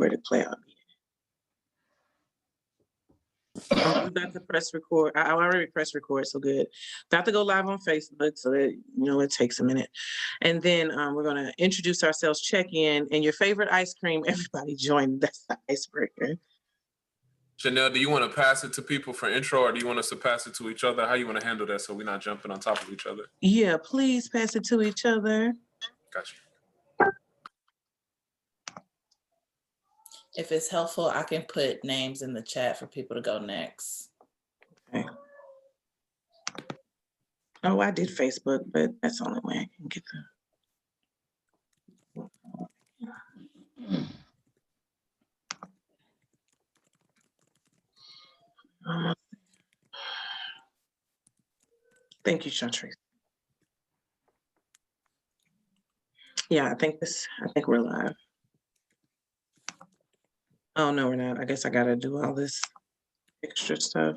where to play out. I'm about to press record. I already pressed record, so good. About to go live on Facebook, so that it takes a minute. And then we're gonna introduce ourselves, check in, and your favorite ice cream. Everybody join. That's the icebreaker. Chanel, do you want to pass it to people for intro, or do you want us to pass it to each other? How you want to handle that so we're not jumping on top of each other? Yeah, please pass it to each other. Gotcha. If it's helpful, I can put names in the chat for people to go next. Okay. Oh, I did Facebook, but that's the only way I can get them. Thank you, Chantrice. Yeah, I think we're live. Oh, no, we're not. I guess I gotta do all this extra stuff.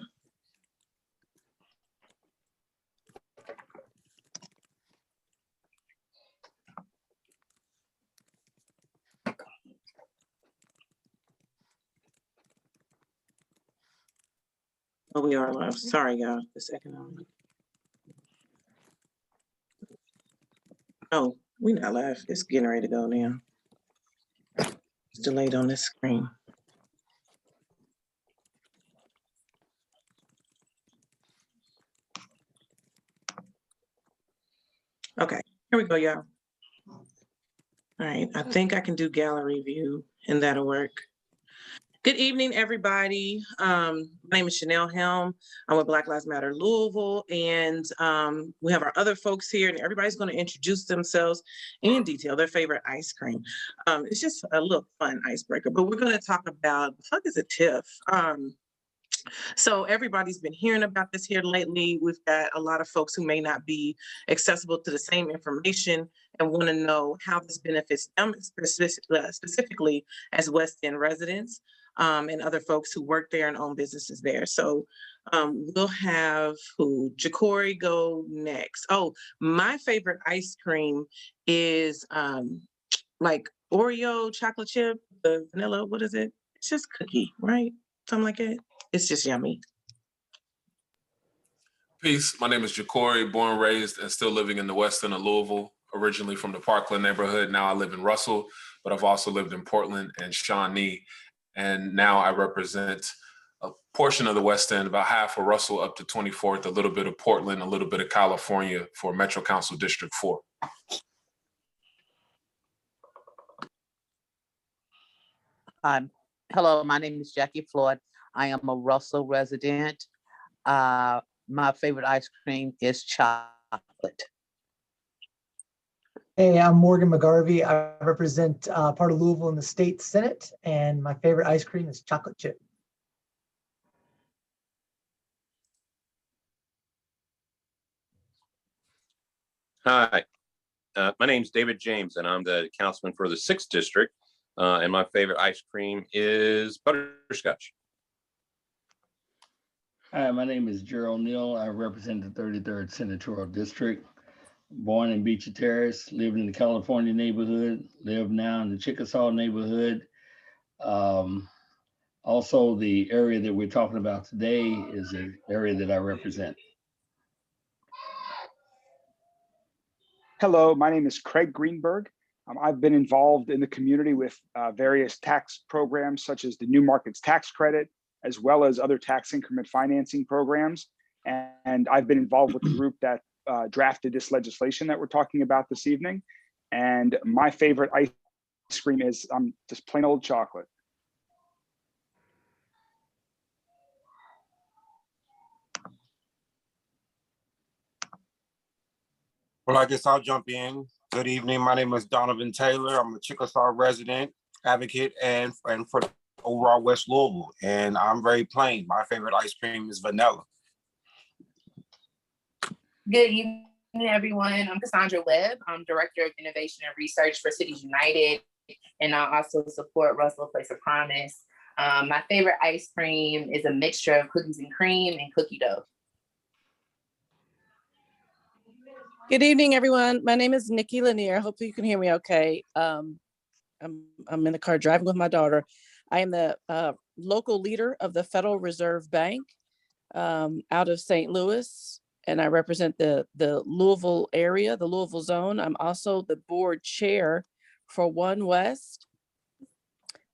Oh, we are live. Sorry, y'all. A second. Oh, we're not live. It's getting ready to go now. It's delayed on this screen. Okay, here we go, y'all. All right, I think I can do gallery view and that'll work. Good evening, everybody. My name is Chanel Helm. I'm with Black Lives Matter Louisville, and we have our other folks here, and everybody's going to introduce themselves in detail, their favorite ice cream. It's just a little fun icebreaker, but we're going to talk about what the fuck is a TIF? So everybody's been hearing about this here lately. We've got a lot of folks who may not be accessible to the same information and want to know how this benefits them specifically as West End residents and other folks who work there and own businesses there. So we'll have Jacory go next. Oh, my favorite ice cream is like Oreo chocolate chip, the vanilla, what is it? It's just cookie, right? Something like it. It's just yummy. Peace. My name is Jacory, born, raised, and still living in the West End of Louisville. Originally from the Parkland neighborhood. Now I live in Russell, but I've also lived in Portland and Shawnee. And now I represent a portion of the West End, about half of Russell up to 24th, a little bit of Portland, a little bit of California for Metro Council District 4. Hello, my name is Jackie Floyd. I am a Russell resident. My favorite ice cream is chocolate. Hey, I'm Morgan McGarvey. I represent part of Louisville in the state Senate, and my favorite ice cream is chocolate chip. Hi, my name's David James, and I'm the councilman for the 6th district. And my favorite ice cream is butterscotch. Hi, my name is Gerald Neal. I represent the 33rd Senatorial District. Born in Beecher Terrace, lived in the California neighborhood, live now in the Chickasaw neighborhood. Also, the area that we're talking about today is an area that I represent. Hello, my name is Craig Greenberg. I've been involved in the community with various tax programs such as the New Markets Tax Credit, as well as other tax increment financing programs. And I've been involved with the group that drafted this legislation that we're talking about this evening. And my favorite ice cream is just plain old chocolate. Well, I guess I'll jump in. Good evening. My name is Donovan Taylor. I'm a Chickasaw resident, advocate, and for overall West Louisville. And I'm very plain. My favorite ice cream is vanilla. Good evening, everyone. I'm Cassandra Webb. I'm Director of Innovation and Research for Cities United, and I also support Russell Place of Promise. My favorite ice cream is a mixture of cookies and cream and cookie dough. Good evening, everyone. My name is Nikki Lanier. Hopefully you can hear me okay. I'm I'm in the car driving with my daughter. I am the local leader of the Federal Reserve Bank out of St. Louis, and I represent the Louisville area, the Louisville zone. I'm also the board chair for One West.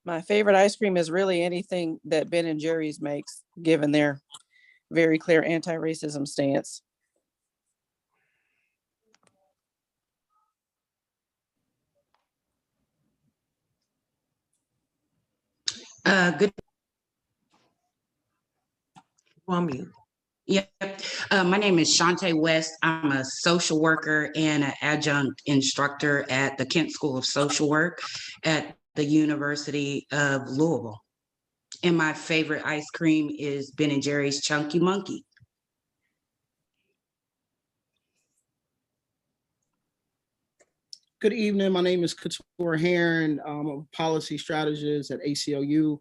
My favorite ice cream is really anything that Ben & Jerry's makes, given their very clear anti-racism stance. Good. On mute. Yep. My name is Shantae West. I'm a social worker and an adjunct instructor at the Kent School of Social Work at the University of Louisville. And my favorite ice cream is Ben & Jerry's Chunky Monkey. Good evening. My name is Couture Heron. I'm a policy strategist at ACLU,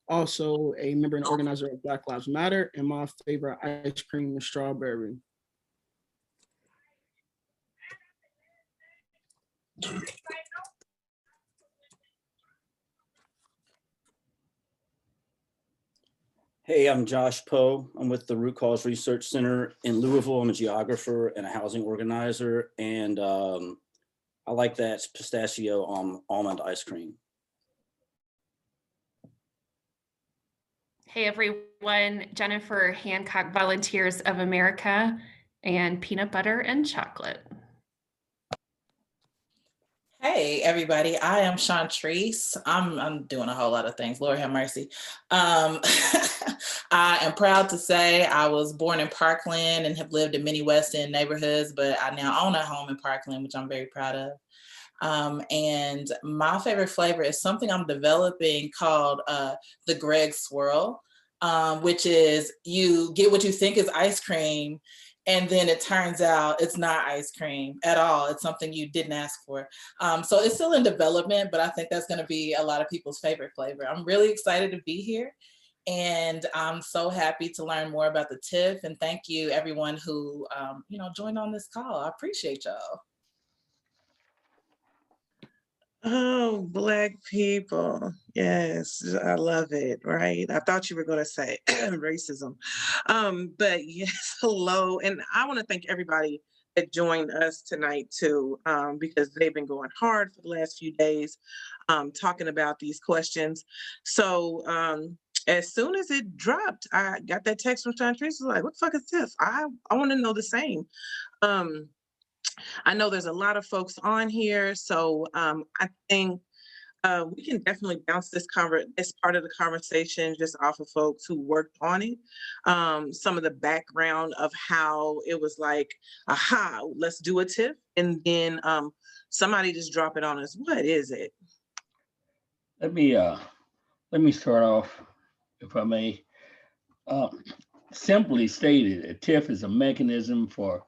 also a member and organizer of Black Lives Matter, and my favorite ice cream is strawberry. Hey, I'm Josh Poe. I'm with the Root Cause Research Center in Louisville. I'm a geographer and a housing organizer, and I like that pistachio almond ice cream. Hey everyone, Jennifer Hancock, Volunteers of America, and peanut butter and chocolate. Hey everybody, I am Chantrice. I'm doing a whole lot of things. Lord have mercy. I am proud to say I was born in Parkland and have lived in many West End neighborhoods, but I now own a home in Parkland, which I'm very proud of. And my favorite flavor is something I'm developing called the Greg Swirl, which is you get what you think is ice cream, and then it turns out it's not ice cream at all. It's something you didn't ask for. So it's still in development, but I think that's gonna be a lot of people's favorite flavor. I'm really excited to be here. And I'm so happy to learn more about the TIF. And thank you everyone who joined on this call. I appreciate y'all. Oh, Black people. Yes, I love it, right? I thought you were going to say racism. But yes, hello. And I want to thank everybody that joined us tonight too, because they've been going hard for the last few days, talking about these questions. So as soon as it dropped, I got that text from Chantrice. Was like, what the fuck is TIF? I want to know the same. I know there's a lot of folks on here, so I think we can definitely bounce this part of the conversation just off of folks who worked on it. Some of the background of how it was like, aha, let's do a TIF, and then somebody just drop it on us. What is it? Let me start off, if I may. Simply stated, a TIF is a mechanism for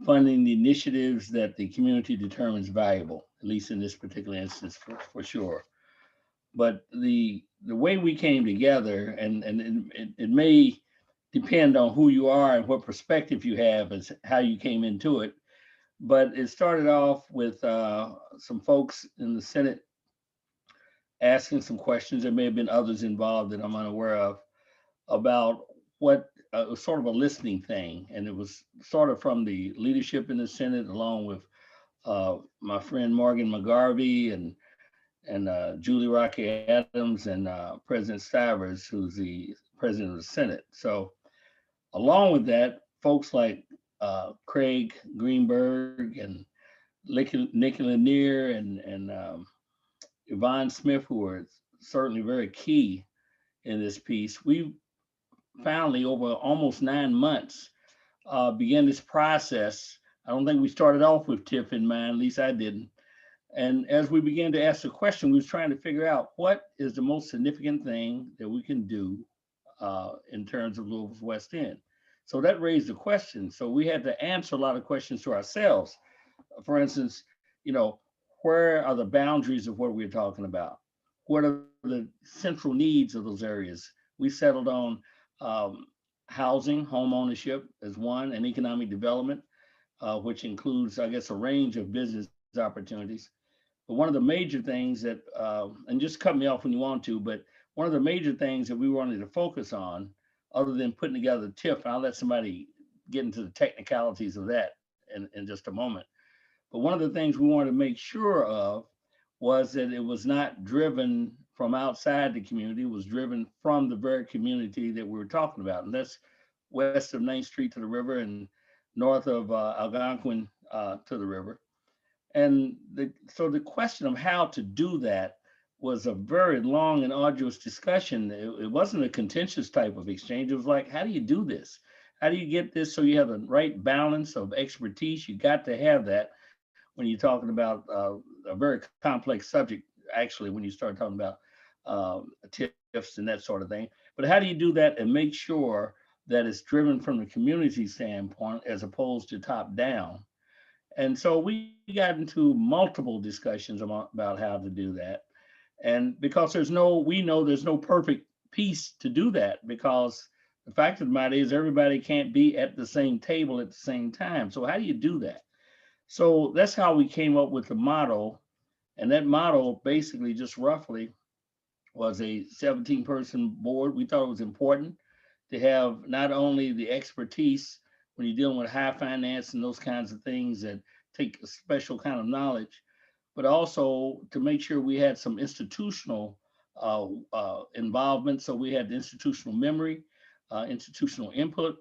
funding the initiatives that the community determines valuable, at least in this particular instance for sure. But the way we came together, and it may depend on who you are and what perspective you have as how you came into it. But it started off with some folks in the Senate asking some questions. There may have been others involved that I'm unaware of about what sort of a listening thing. And it was sort of from the leadership in the Senate, along with my friend Morgan McGarvey and Julie Rocky Adams and President Stivers, who's the president of the Senate. So along with that, folks like Craig Greenberg and Nikki Lanier and Yvonne Smith, who were certainly very key in this piece, we finally, over almost 9 months, began this process. I don't think we started off with TIF in mind, at least I didn't. And as we began to ask the question, we was trying to figure out what is the most significant thing that we can do in terms of Louisville's West End. So that raised the question. So we had to answer a lot of questions to ourselves. For instance, where are the boundaries of what we're talking about? What are the central needs of those areas? We settled on housing, home ownership as one, and economic development, which includes, I guess, a range of business opportunities. But one of the major things that, and just cut me off when you want to, but one of the major things that we wanted to focus on, other than putting together the TIF, and I'll let somebody get into the technicalities of that in just a moment. But one of the things we wanted to make sure of was that it was not driven from outside the community, it was driven from the very community that we were talking about. And that's west of 9th Street to the river and north of Algonquin to the river. And so the question of how to do that was a very long and arduous discussion. It wasn't a contentious type of exchange. It was like, how do you do this? How do you get this so you have the right balance of expertise? You got to have that when you're talking about a very complex subject, actually, when you start talking about TIFs and that sort of thing. But how do you do that and make sure that it's driven from the community standpoint as opposed to top down? And so we got into multiple discussions about how to do that. And because we know there's no perfect piece to do that, because the fact of the matter is everybody can't be at the same table at the same time. So how do you do that? So that's how we came up with the model. And that model basically just roughly was a 17-person board. We thought it was important to have not only the expertise when you're dealing with high finance and those kinds of things that take a special kind of knowledge, but also to make sure we had some institutional involvement. So we had the institutional memory, institutional input.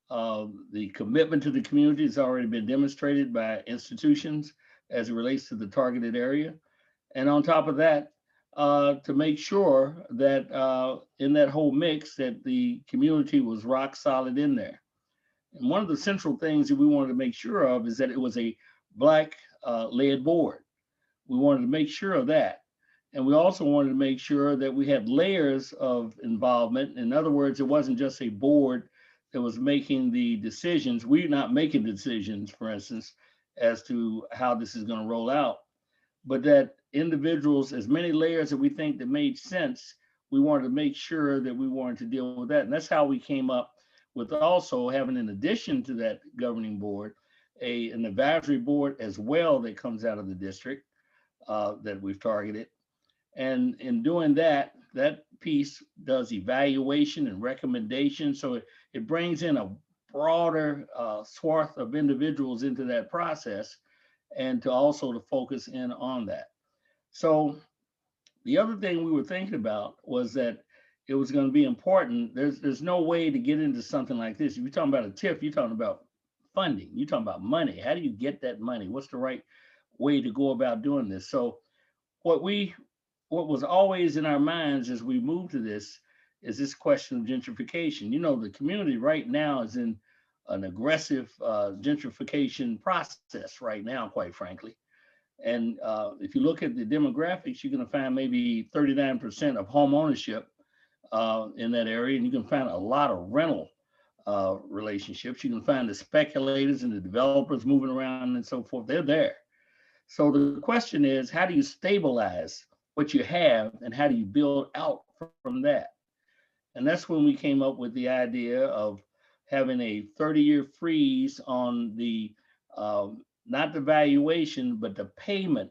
The commitment to the community has already been demonstrated by institutions as it relates to the targeted area. And on top of that, to make sure that in that whole mix that the community was rock solid in there. And one of the central things that we wanted to make sure of is that it was a Black led board. We wanted to make sure of that. And we also wanted to make sure that we had layers of involvement. In other words, it wasn't just a board that was making the decisions. We're not making decisions, for instance, as to how this is going to roll out, but that individuals, as many layers that we think that made sense, we wanted to make sure that we wanted to deal with that. And that's how we came up with also having, in addition to that governing board, an advisory board as well that comes out of the district that we've targeted. And in doing that, that piece does evaluation and recommendation. So it brings in a broader swath of individuals into that process, and to also to focus in on that. So the other thing we were thinking about was that it was going to be important. There's no way to get into something like this. If you're talking about a TIF, you're talking about funding, you're talking about money. How do you get that money? What's the right way to go about doing this? So what was always in our minds as we moved to this is this question of gentrification. You know, the community right now is in an aggressive gentrification process right now, quite frankly. And if you look at the demographics, you're going to find maybe 39% of home ownership in that area, and you can find a lot of rental relationships. You can find the speculators and the developers moving around and so forth. They're there. So the question is, how do you stabilize what you have, and how do you build out from that? And that's when we came up with the idea of having a 30-year freeze on the not the valuation, but the payment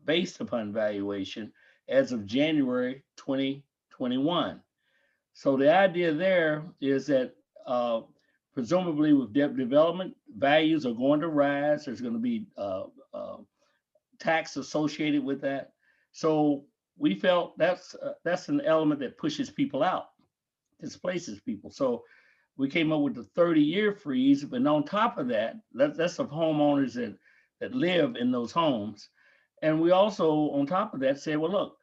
based upon valuation as of January 2021. So the idea there is that presumably with development, values are going to rise. There's going to be tax associated with that. So we felt that's an element that pushes people out, displaces people. So we came up with the 30-year freeze, but on top of that, that's of homeowners that live in those homes. And we also, on top of that, said, well, look,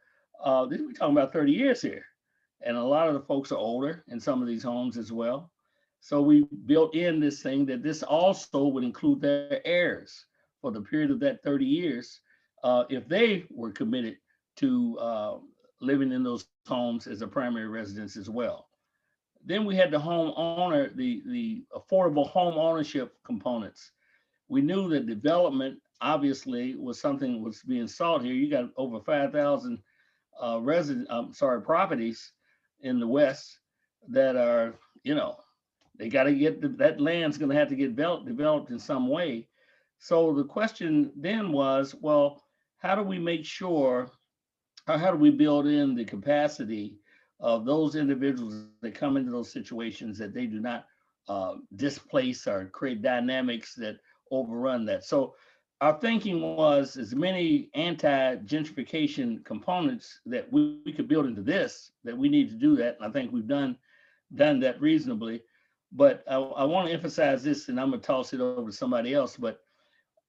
we're talking about 30 years here. And a lot of the folks are older in some of these homes as well. So we built in this thing that this also would include their heirs for the period of that 30 years if they were committed to living in those homes as a primary residence as well. Then we had the homeowner, the affordable home ownership components. We knew that development obviously was something that was being sought here. You got over 5,000 properties in the West that are, they got to get that land's going to have to get developed in some way. So the question then was, well, how do we make sure, or how do we build in the capacity of those individuals that come into those situations that they do not displace or create dynamics that overrun that? So our thinking was as many anti-gentrification components that we could build into this, that we need to do that. And I think we've done that reasonably. But I want to emphasize this, and I'm going to toss it over to somebody else. But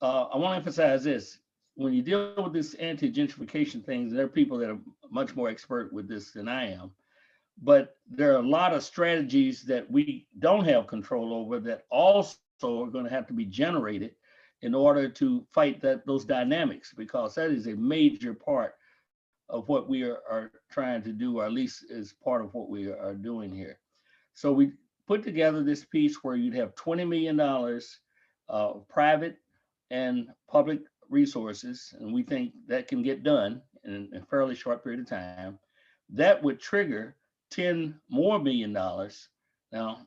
I want to emphasize this. When you deal with this anti-gentrification things, there are people that are much more expert with this than I am. But there are a lot of strategies that we don't have control over that also are going to have to be generated in order to fight those dynamics, because that is a major part of what we are trying to do, or at least is part of what we are doing here. So we put together this piece where you'd have $20 million private and public resources, and we think that can get done in a fairly short period of time. That would trigger $10 million more now,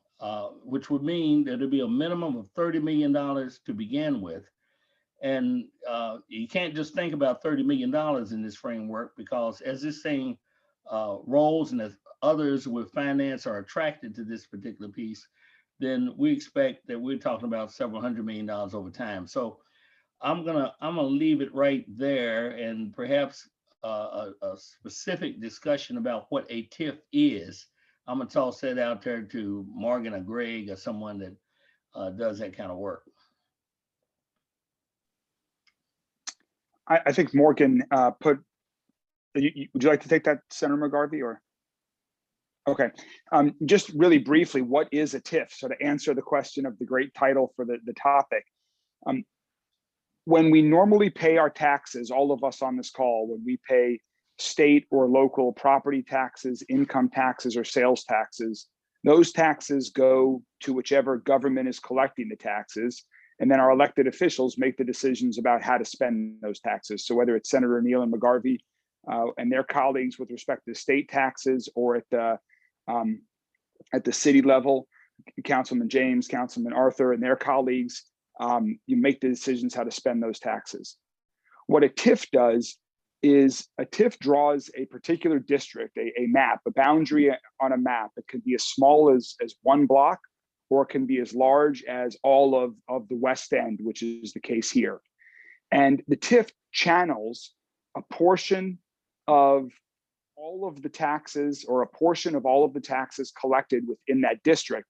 which would mean that there'd be a minimum of $30 million to begin with. And you can't just think about $30 million in this framework, because as this thing rolls and as others with finance are attracted to this particular piece, then we expect that we're talking about several $100 million over time. So I'm gonna leave it right there, and perhaps a specific discussion about what a TIF is. I'm gonna toss that out there to Morgan or Greg or someone that does that kind of work. I think Morgan would you like to take that, Senator McGarvey, or? Okay, just really briefly, what is a TIF? So to answer the question of the great title for the topic, when we normally pay our taxes, all of us on this call, when we pay state or local property taxes, income taxes, or sales taxes, those taxes go to whichever government is collecting the taxes. And then our elected officials make the decisions about how to spend those taxes. So whether it's Senator Neal and McGarvey and their colleagues with respect to state taxes, or at the city level, Councilman James, Councilman Arthur, and their colleagues, you make the decisions how to spend those taxes. What a TIF does is a TIF draws a particular district, a map, a boundary on a map. It could be as small as one block, or it can be as large as all of the West End, which is the case here. And the TIF channels a portion of all of the taxes, or a portion of all of the taxes collected within that district,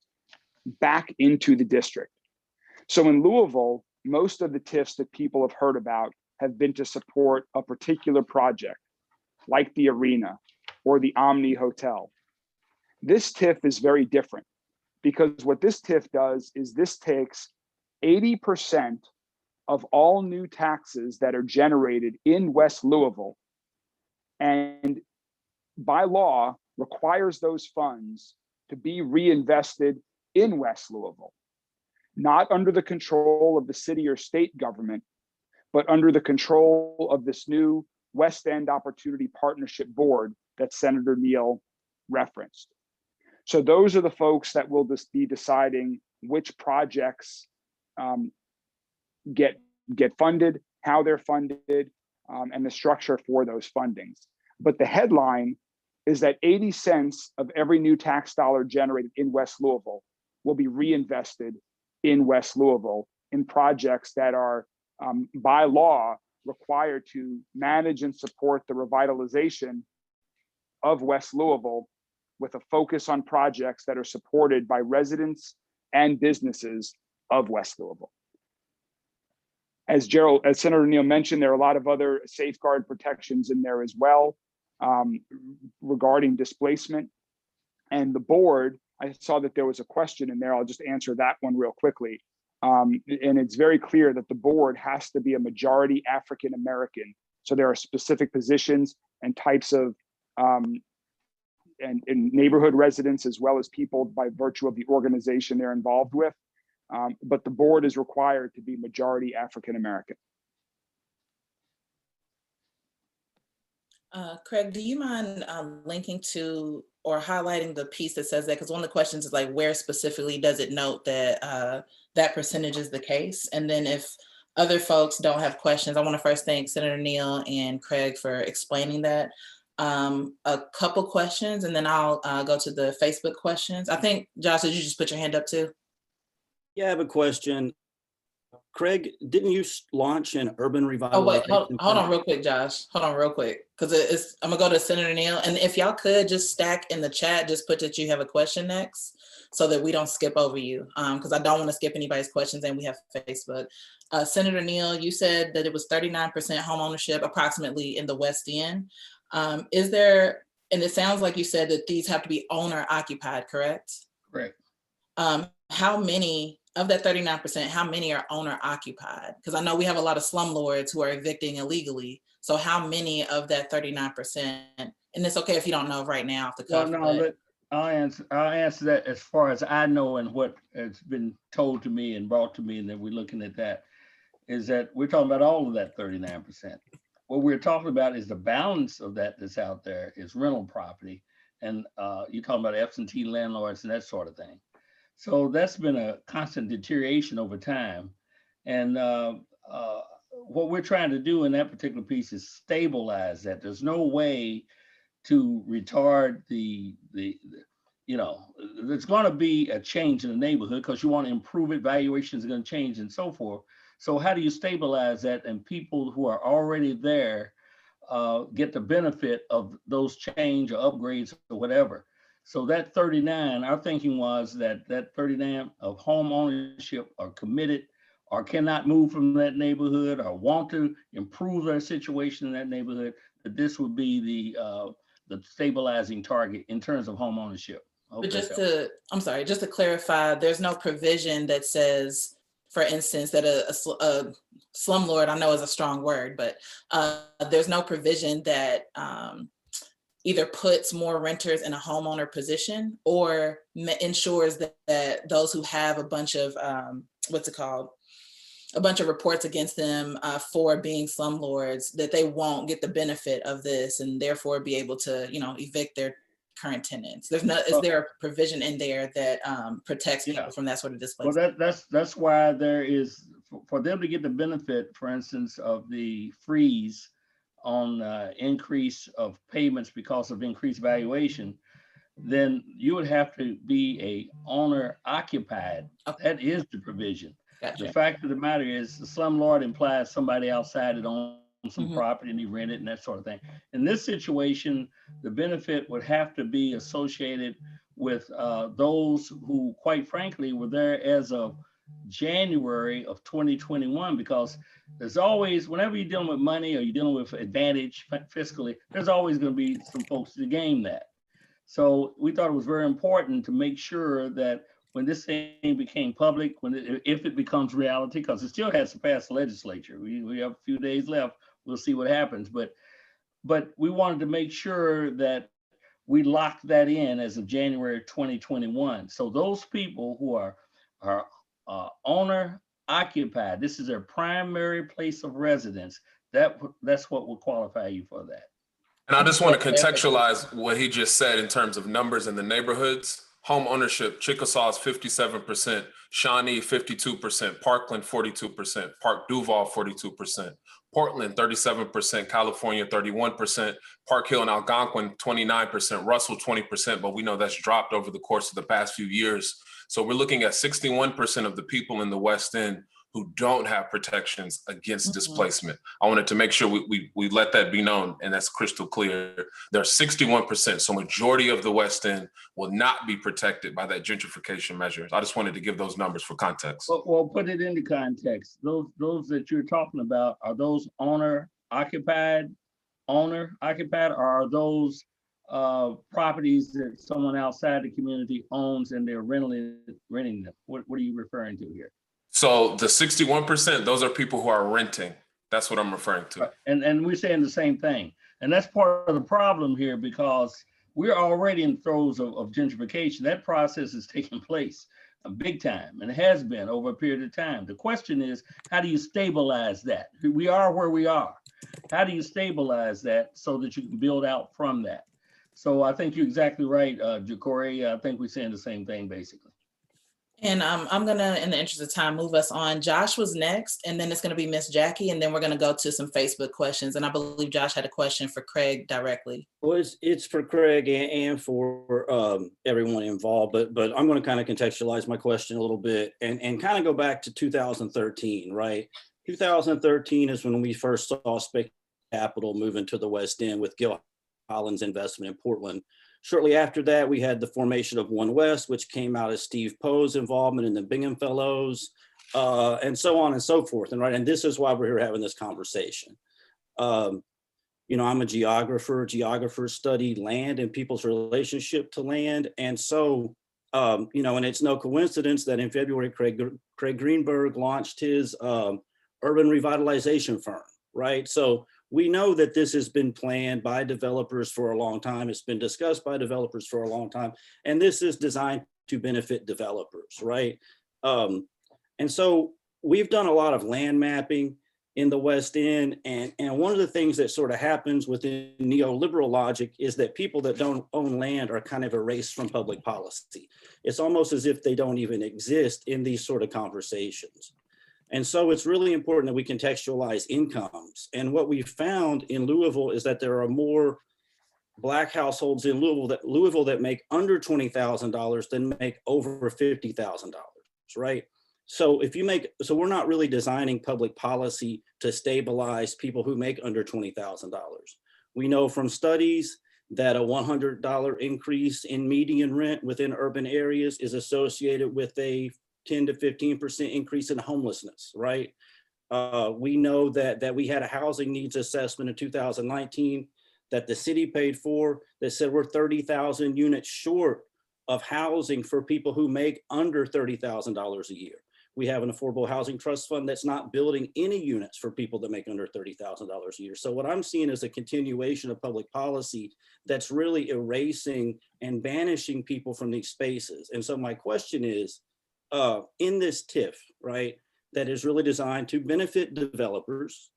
back into the district. So in Louisville, most of the TIFs that people have heard about have been to support a particular project, like the arena or the Omni Hotel. This TIF is very different, because what this TIF does is this takes 80% of all new taxes that are generated in West Louisville, and by law requires those funds to be reinvested in West Louisville, not under the control of the city or state government, but under the control of this new West End Opportunity Partnership Board that Senator Neal referenced. So those are the folks that will just be deciding which projects get funded, how they're funded, and the structure for those fundings. But the headline is that 80 cents of every new tax dollar generated in West Louisville will be reinvested in West Louisville in projects that are by law required to manage and support the revitalization of West Louisville, with a focus on projects that are supported by residents and businesses of West Louisville. As Senator Neal mentioned, there are a lot of other safeguard protections in there as well regarding displacement. And the board, I saw that there was a question in there. I'll just answer that one real quickly. And it's very clear that the board has to be a majority African American. So there are specific positions and types of and neighborhood residents, as well as people by virtue of the organization they're involved with. But the board is required to be majority African American. Craig, do you mind linking to or highlighting the piece that says that? Because one of the questions is like, where specifically does it note that that percentage is the case? And then if other folks don't have questions, I want to first thank Senator Neal and Craig for explaining that. A couple questions, and then I'll go to the Facebook questions. I think, Josh, did you just put your hand up too? Yeah, I have a question. Craig, didn't you launch an urban revitalization? Oh, wait, hold on real quick, Josh. Hold on real quick. Because I'm gonna go to Senator Neal. And if y'all could just stack in the chat, just put that you have a question next so that we don't skip over you. Because I don't want to skip anybody's questions, and we have Facebook. Senator Neal, you said that it was 39% home ownership approximately in the West End. Is there, and it sounds like you said that these have to be owner occupied, correct? Correct. How many of that 39%, how many are owner occupied? Because I know we have a lot of slumlords who are evicting illegally. So how many of that 39%, and it's okay if you don't know right now off the cuff. Well, no, I'll answer that as far as I know and what has been told to me and brought to me, and then we're looking at that, is that we're talking about all of that 39%. What we're talking about is the balance of that that's out there is rental property. And you're talking about absentee landlords and that sort of thing. So that's been a constant deterioration over time. And what we're trying to do in that particular piece is stabilize that. There's no way to retard there's going to be a change in the neighborhood because you want to improve it, valuations are going to change and so forth. So how do you stabilize that and people who are already there get the benefit of those change or upgrades or whatever? So that 39, our thinking was that 39 of home ownership are committed or cannot move from that neighborhood or want to improve their situation in that neighborhood, that this would be the stabilizing target in terms of home ownership. But just to clarify, there's no provision that says, for instance, that a slumlord, I know is a strong word, but there's no provision that either puts more renters in a homeowner position or ensures that those who have a bunch of, a bunch of reports against them for being slumlords, that they won't get the benefit of this and therefore be able to, evict their current tenants. Is there a provision in there that protects people from that sort of displacement? Well, that's why there is, for them to get the benefit, for instance, of the freeze on increase of payments because of increased valuation, then you would have to be a owner occupied. That is the provision. Gotcha. The fact of the matter is the slumlord implies somebody outside that owns some property and he rent it and that sort of thing. In this situation, the benefit would have to be associated with those who, quite frankly, were there as of January of 2021, because there's always, whenever you're dealing with money or you're dealing with advantage fiscally, there's always going to be some folks to game that. So we thought it was very important to make sure that when this thing became public, if it becomes reality, because it still has to pass the legislature, we have a few days left, we'll see what happens. But we wanted to make sure that we locked that in as of January 2021. So those people who are owner occupied, this is their primary place of residence, that's what will qualify you for that. And I just want to contextualize what he just said in terms of numbers in the neighborhoods. Home ownership, Chickasaw is 57%, Shawnee 52%, Parkland 42%, Park Duval 42%, Portland 37%, California 31%, Park Hill and Algonquin 29%, Russell 20%, but we know that's dropped over the course of the past few years. So we're looking at 61% of the people in the West End who don't have protections against displacement. I wanted to make sure we let that be known, and that's crystal clear. There are 61%, so majority of the West End will not be protected by that gentrification measures. I just wanted to give those numbers for context. Well, put it into context. Those that you're talking about, are those owner occupied, or are those properties that someone outside the community owns and they're renting them? What are you referring to here? So the 61%, those are people who are renting. That's what I'm referring to. And we're saying the same thing. And that's part of the problem here, because we're already in throes of gentrification. That process is taking place big time, and it has been over a period of time. The question is, how do you stabilize that? We are where we are. How do you stabilize that so that you can build out from that? So I think you're exactly right, Jacory. I think we're saying the same thing, basically. And I'm gonna, in the interest of time, move us on. Josh was next, and then it's gonna be Miss Jackie, and then we're gonna go to some Facebook questions. And I believe Josh had a question for Craig directly. Well, it's for Craig and for everyone involved, but I'm going to kind of contextualize my question a little bit and kind of go back to 2013, right? 2013 is when we first saw Spec Capital move into the West End with Gil Holland's investment in Portland. Shortly after that, we had the formation of One West, which came out of Steve Poe's involvement in the Bingham Fellows, and so on and so forth. And right, and this is why we're here having this conversation. You know, I'm a geographer. Geographers study land and people's relationship to land. And so, you know, and it's no coincidence that in February, Craig Greenberg launched his urban revitalization firm, right? So we know that this has been planned by developers for a long time. It's been discussed by developers for a long time. And this is designed to benefit developers, right? And so we've done a lot of land mapping in the West End. And one of the things that sort of happens within neoliberal logic is that people that don't own land are kind of erased from public policy. It's almost as if they don't even exist in these sort of conversations. And so it's really important that we contextualize incomes. And what we found in Louisville is that there are more Black households in Louisville that make under $20,000 than make over $50,000, right? So if you make, so we're not really designing public policy to stabilize people who make under $20,000. We know from studies that a $100 increase in median rent within urban areas is associated with a 10 to 15% increase in homelessness, right? We know that we had a housing needs assessment in 2019 that the city paid for that said we're 30,000 units short of housing for people who make under $30,000 a year. We have an affordable housing trust fund that's not building any units for people that make under $30,000 a year. So what I'm seeing is a continuation of public policy that's really erasing and banishing people from these spaces. And so my question is, in this TIF, right, that is really designed to benefit developers,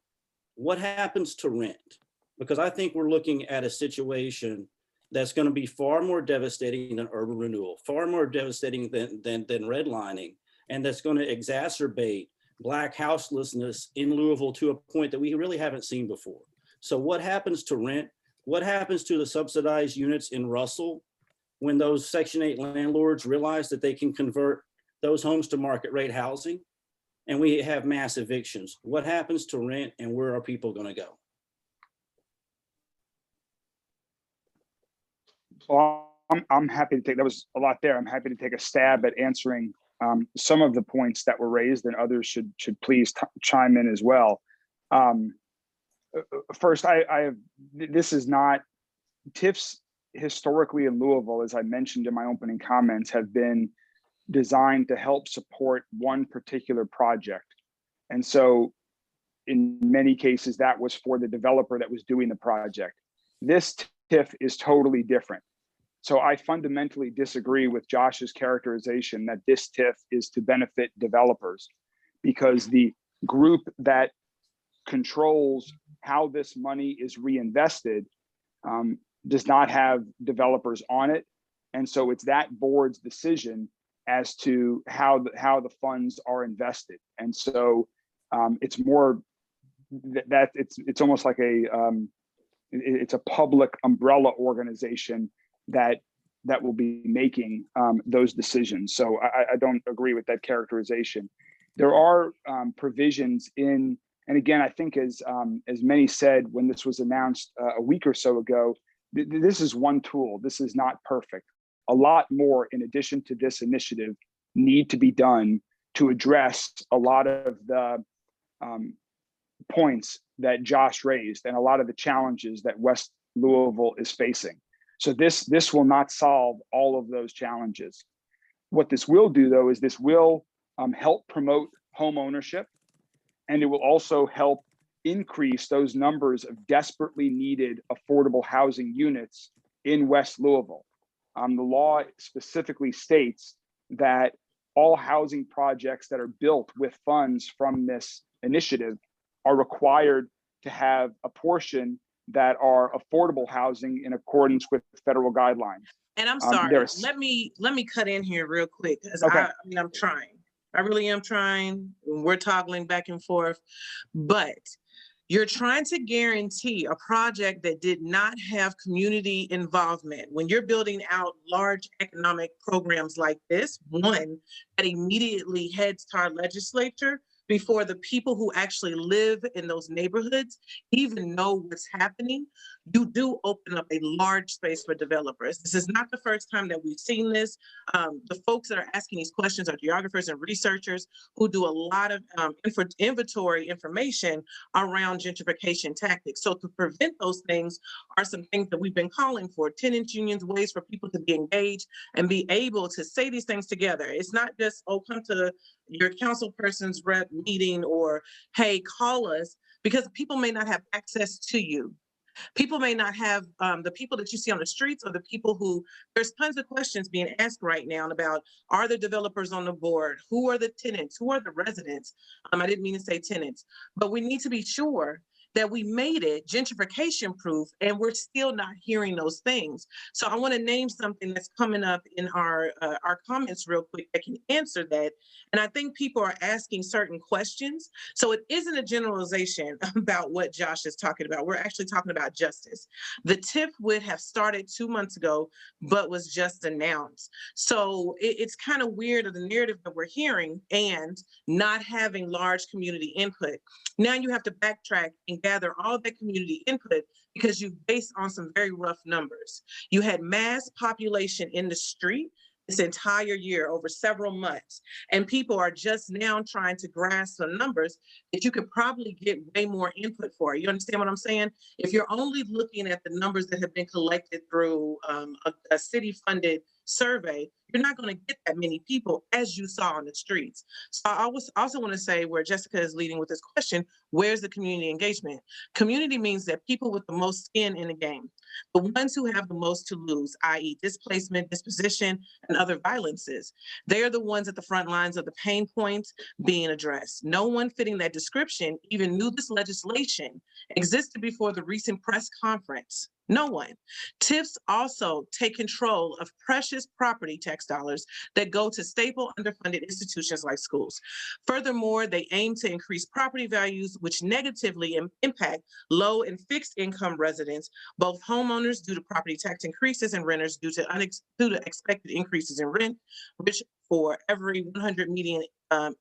what happens to rent? Because I think we're looking at a situation that's going to be far more devastating than urban renewal, far more devastating than redlining, and that's going to exacerbate Black houselessness in Louisville to a point that we really haven't seen before. So what happens to rent? What happens to the subsidized units in Russell when those Section 8 landlords realize that they can convert those homes to market rate housing and we have mass evictions? What happens to rent and where are people going to go? Well, I'm happy to take, that was a lot there. I'm happy to take a stab at answering some of the points that were raised, and others should please chime in as well. First, this is not, TIFs historically in Louisville, as I mentioned in my opening comments, have been designed to help support one particular project. And so in many cases, that was for the developer that was doing the project. This TIF is totally different. So I fundamentally disagree with Josh's characterization that this TIF is to benefit developers, because the group that controls how this money is reinvested does not have developers on it. And so it's that board's decision as to how the funds are invested. And so it's more that it's almost like it's a public umbrella organization that will be making those decisions. So I don't agree with that characterization. There are provisions in, and again, I think as many said when this was announced a week or so ago, this is one tool. This is not perfect. A lot more in addition to this initiative need to be done to address a lot of the points that Josh raised and a lot of the challenges that West Louisville is facing. So this will not solve all of those challenges. What this will do, though, is this will help promote home ownership, and it will also help increase those numbers of desperately needed affordable housing units in West Louisville. The law specifically states that all housing projects that are built with funds from this initiative are required to have a portion that are affordable housing in accordance with federal guidelines. And I'm sorry, there's let me cut in here real quick, because Okay. I mean, I'm trying. I really am trying. We're toggling back and forth, but you're trying to guarantee a project that did not have community involvement. When you're building out large economic programs like this, one that immediately heads to our legislature before the people who actually live in those neighborhoods even know what's happening, you do open up a large space for developers. This is not the first time that we've seen this. The folks that are asking these questions are geographers and researchers who do a lot of inventory information around gentrification tactics. So to prevent those things are some things that we've been calling for: tenants unions, ways for people to be engaged and be able to say these things together. It's not just, oh, come to your council person's rep meeting, or, hey, call us, because people may not have access to you. People may not have the people that you see on the streets, or the people who, there's tons of questions being asked right now about, are the developers on the board? Who are the tenants? Who are the residents? I didn't mean to say tenants, but we need to be sure that we made it gentrification proof, and we're still not hearing those things. So I want to name something that's coming up in our comments real quick that can answer that. And I think people are asking certain questions. So it isn't a generalization about what Josh is talking about. We're actually talking about justice. The TIF would have started 2 months ago, but was just announced. So it's kind of weird of the narrative that we're hearing and not having large community input. Now you have to backtrack and gather all that community input, because you based on some very rough numbers. You had mass population in the street this entire year over several months, and people are just now trying to grasp some numbers that you could probably get way more input for. You understand what I'm saying? If you're only looking at the numbers that have been collected through a city-funded survey, you're not going to get that many people as you saw on the streets. So I also want to say, where Jessica is leading with this question, where's the community engagement? Community means that people with the most skin in the game, the ones who have the most to lose, i.e. displacement, disposition, and other violences, they are the ones at the front lines of the pain points being addressed. No one fitting that description even knew this legislation existed before the recent press conference. No one. TIFs also take control of precious property tax dollars that go to staple underfunded institutions like schools. Furthermore, they aim to increase property values, which negatively impact low and fixed income residents, both homeowners due to property tax increases and renters due to expected increases in rent, which for every 100 median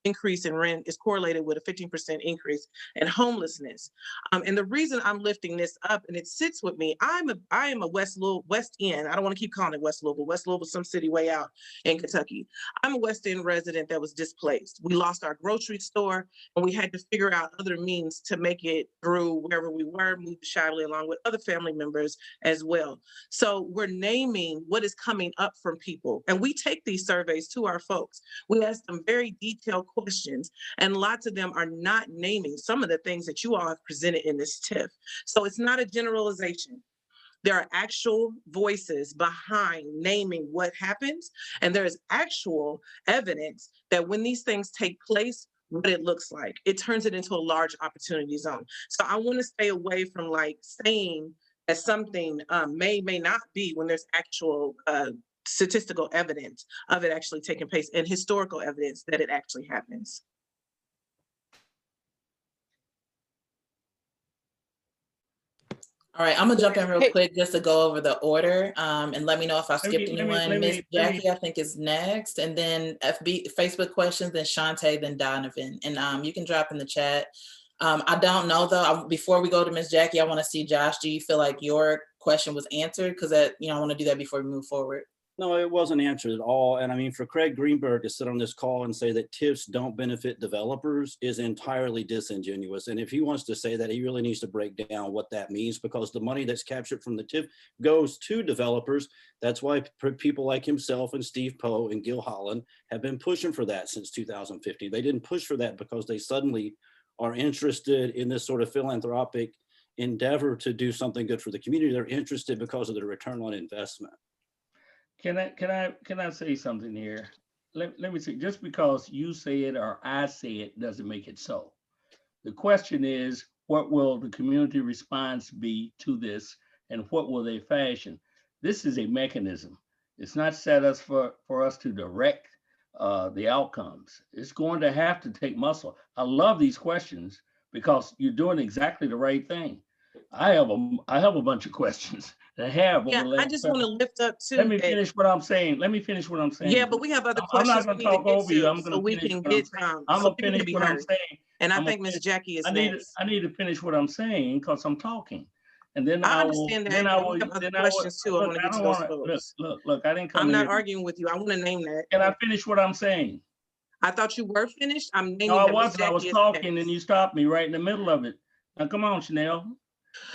increase in rent is correlated with a 15% increase in homelessness. And the reason I'm lifting this up, and it sits with me, I am a West End. I don't want to keep calling it West Louisville. West Louisville is some city way out in Kentucky. I'm a West End resident that was displaced. We lost our grocery store, and we had to figure out other means to make it through wherever we were, moved to Shively along with other family members as well. So we're naming what is coming up from people, and we take these surveys to our folks. We ask them very detailed questions, and lots of them are not naming some of the things that you all have presented in this TIF. So it's not a generalization. There are actual voices behind naming what happens, and there is actual evidence that when these things take place, what it looks like. It turns it into a large opportunity zone. So I want to stay away from like saying that something may not be, when there's actual statistical evidence of it actually taking place and historical evidence that it actually happens. All right, I'm gonna jump in real quick just to go over the order, and let me know if I skipped anyone. Miss Jackie, I think, is next, and then Facebook questions, then Shantae, then Donovan, and you can drop in the chat. I don't know though. Before we go to Miss Jackie, I want to see Josh. Do you feel like your question was answered? Because I want to do that before we move forward. No, it wasn't answered at all. And I mean, for Craig Greenberg to sit on this call and say that TIFs don't benefit developers is entirely disingenuous. And if he wants to say that, he really needs to break down what that means, because the money that's captured from the TIF goes to developers. That's why people like himself and Steve Poe and Gil Holland have been pushing for that since 2015. They didn't push for that because they suddenly are interested in this sort of philanthropic endeavor to do something good for the community. They're interested because of the return on investment. Can I say something here? Let me see. Just because you say it or I say it doesn't make it so. The question is, what will the community response be to this, and what will they fashion? This is a mechanism. It's not set us for us to direct the outcomes. It's going to have to take muscle. I love these questions because you're doing exactly the right thing. I have a bunch of questions that I have over Yeah, the I last just want to lift up too. Let me that- finish what I'm saying. Let me finish what I'm saying. Yeah, but we have other I'm not questions going we to need to talk get over you. to, I'm so going to we finish can what I'm get, saying. so I'm going to people can finish be what I'm heard. saying. And I I'm gonna think Miss finish- Jackie is I need next. I need to finish what I'm saying because I'm talking. And then I I will, understand that, then I and will, we have other then I will, questions too. I look, want to I get to don't those want to, folks. look, I didn't come I'm in not here. arguing with you. I want to name that. Can I finish what I'm saying? I thought you were finished. I'm No, naming I that Miss wasn't. I was Jackie is talking next. and you stopped me right in the middle of it. Now, come on, Chanel.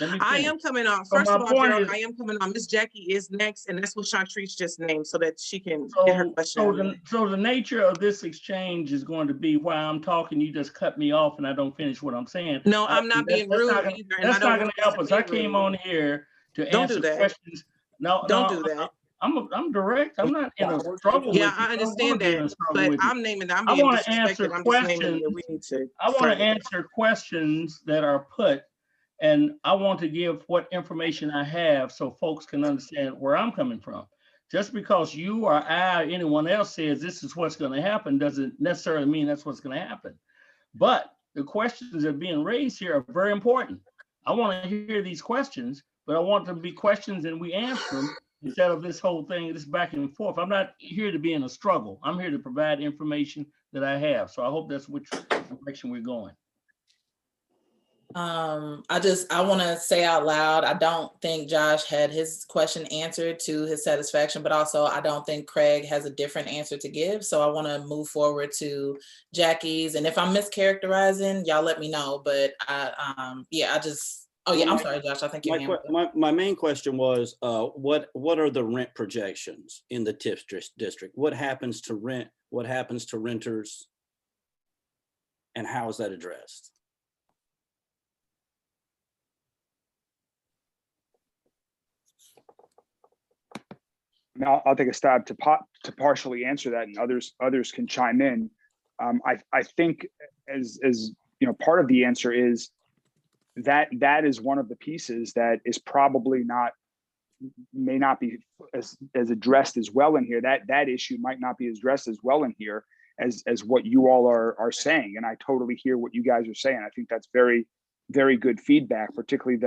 Let me I finish. am coming on. So First my of all, point Gerald, is, I am coming on. Miss Jackie is next, and that's what Chantrice just named so that she can get her question out of the way. so the nature of this exchange is going to be while I'm talking, you just cut me off and I don't finish what I'm saying. No, I'm not being rude either, and I That's don't not going want to this help to us. be I came rude. on here to Don't do answer that. questions. Don't do that. I'm direct. I'm not in a struggle Yeah, with you. I I don't want to understand be in that, a struggle but with you. I'm naming that. I'm I being want to answer disrespected. I'm just naming questions. that we need to. I want to further. answer questions that are put, and I want to give what information I have so folks can understand where I'm coming from. Just because you or I or anyone else says this is what's going to happen doesn't necessarily mean that's what's going to happen. But the questions that are being raised here are very important. I want to hear these questions, but I want them to be questions and we answer them instead of this whole thing, this back and forth. I'm not here to be in a struggle. I'm here to provide information that I have. So I hope that's which direction we're going. I want to say out loud, I don't think Josh had his question answered to his satisfaction, but also I don't think Craig has a different answer to give. So I want to move forward to Jackie's. And if I'm mischaracterizing, y'all let me know. But I'm sorry, Josh. I think your hand was up. My main question was, what are the rent projections in the TIF district? What happens to rent? What happens to renters? And how is that addressed? Now I'll take a stab to partially answer that, and others can chime in. I think as you know, part of the answer is that is one of the pieces that is probably may not be as addressed as well in here. That issue might not be addressed as well in here as what you all are saying, and I totally hear what you guys are saying. I think that's very, very good feedback, particularly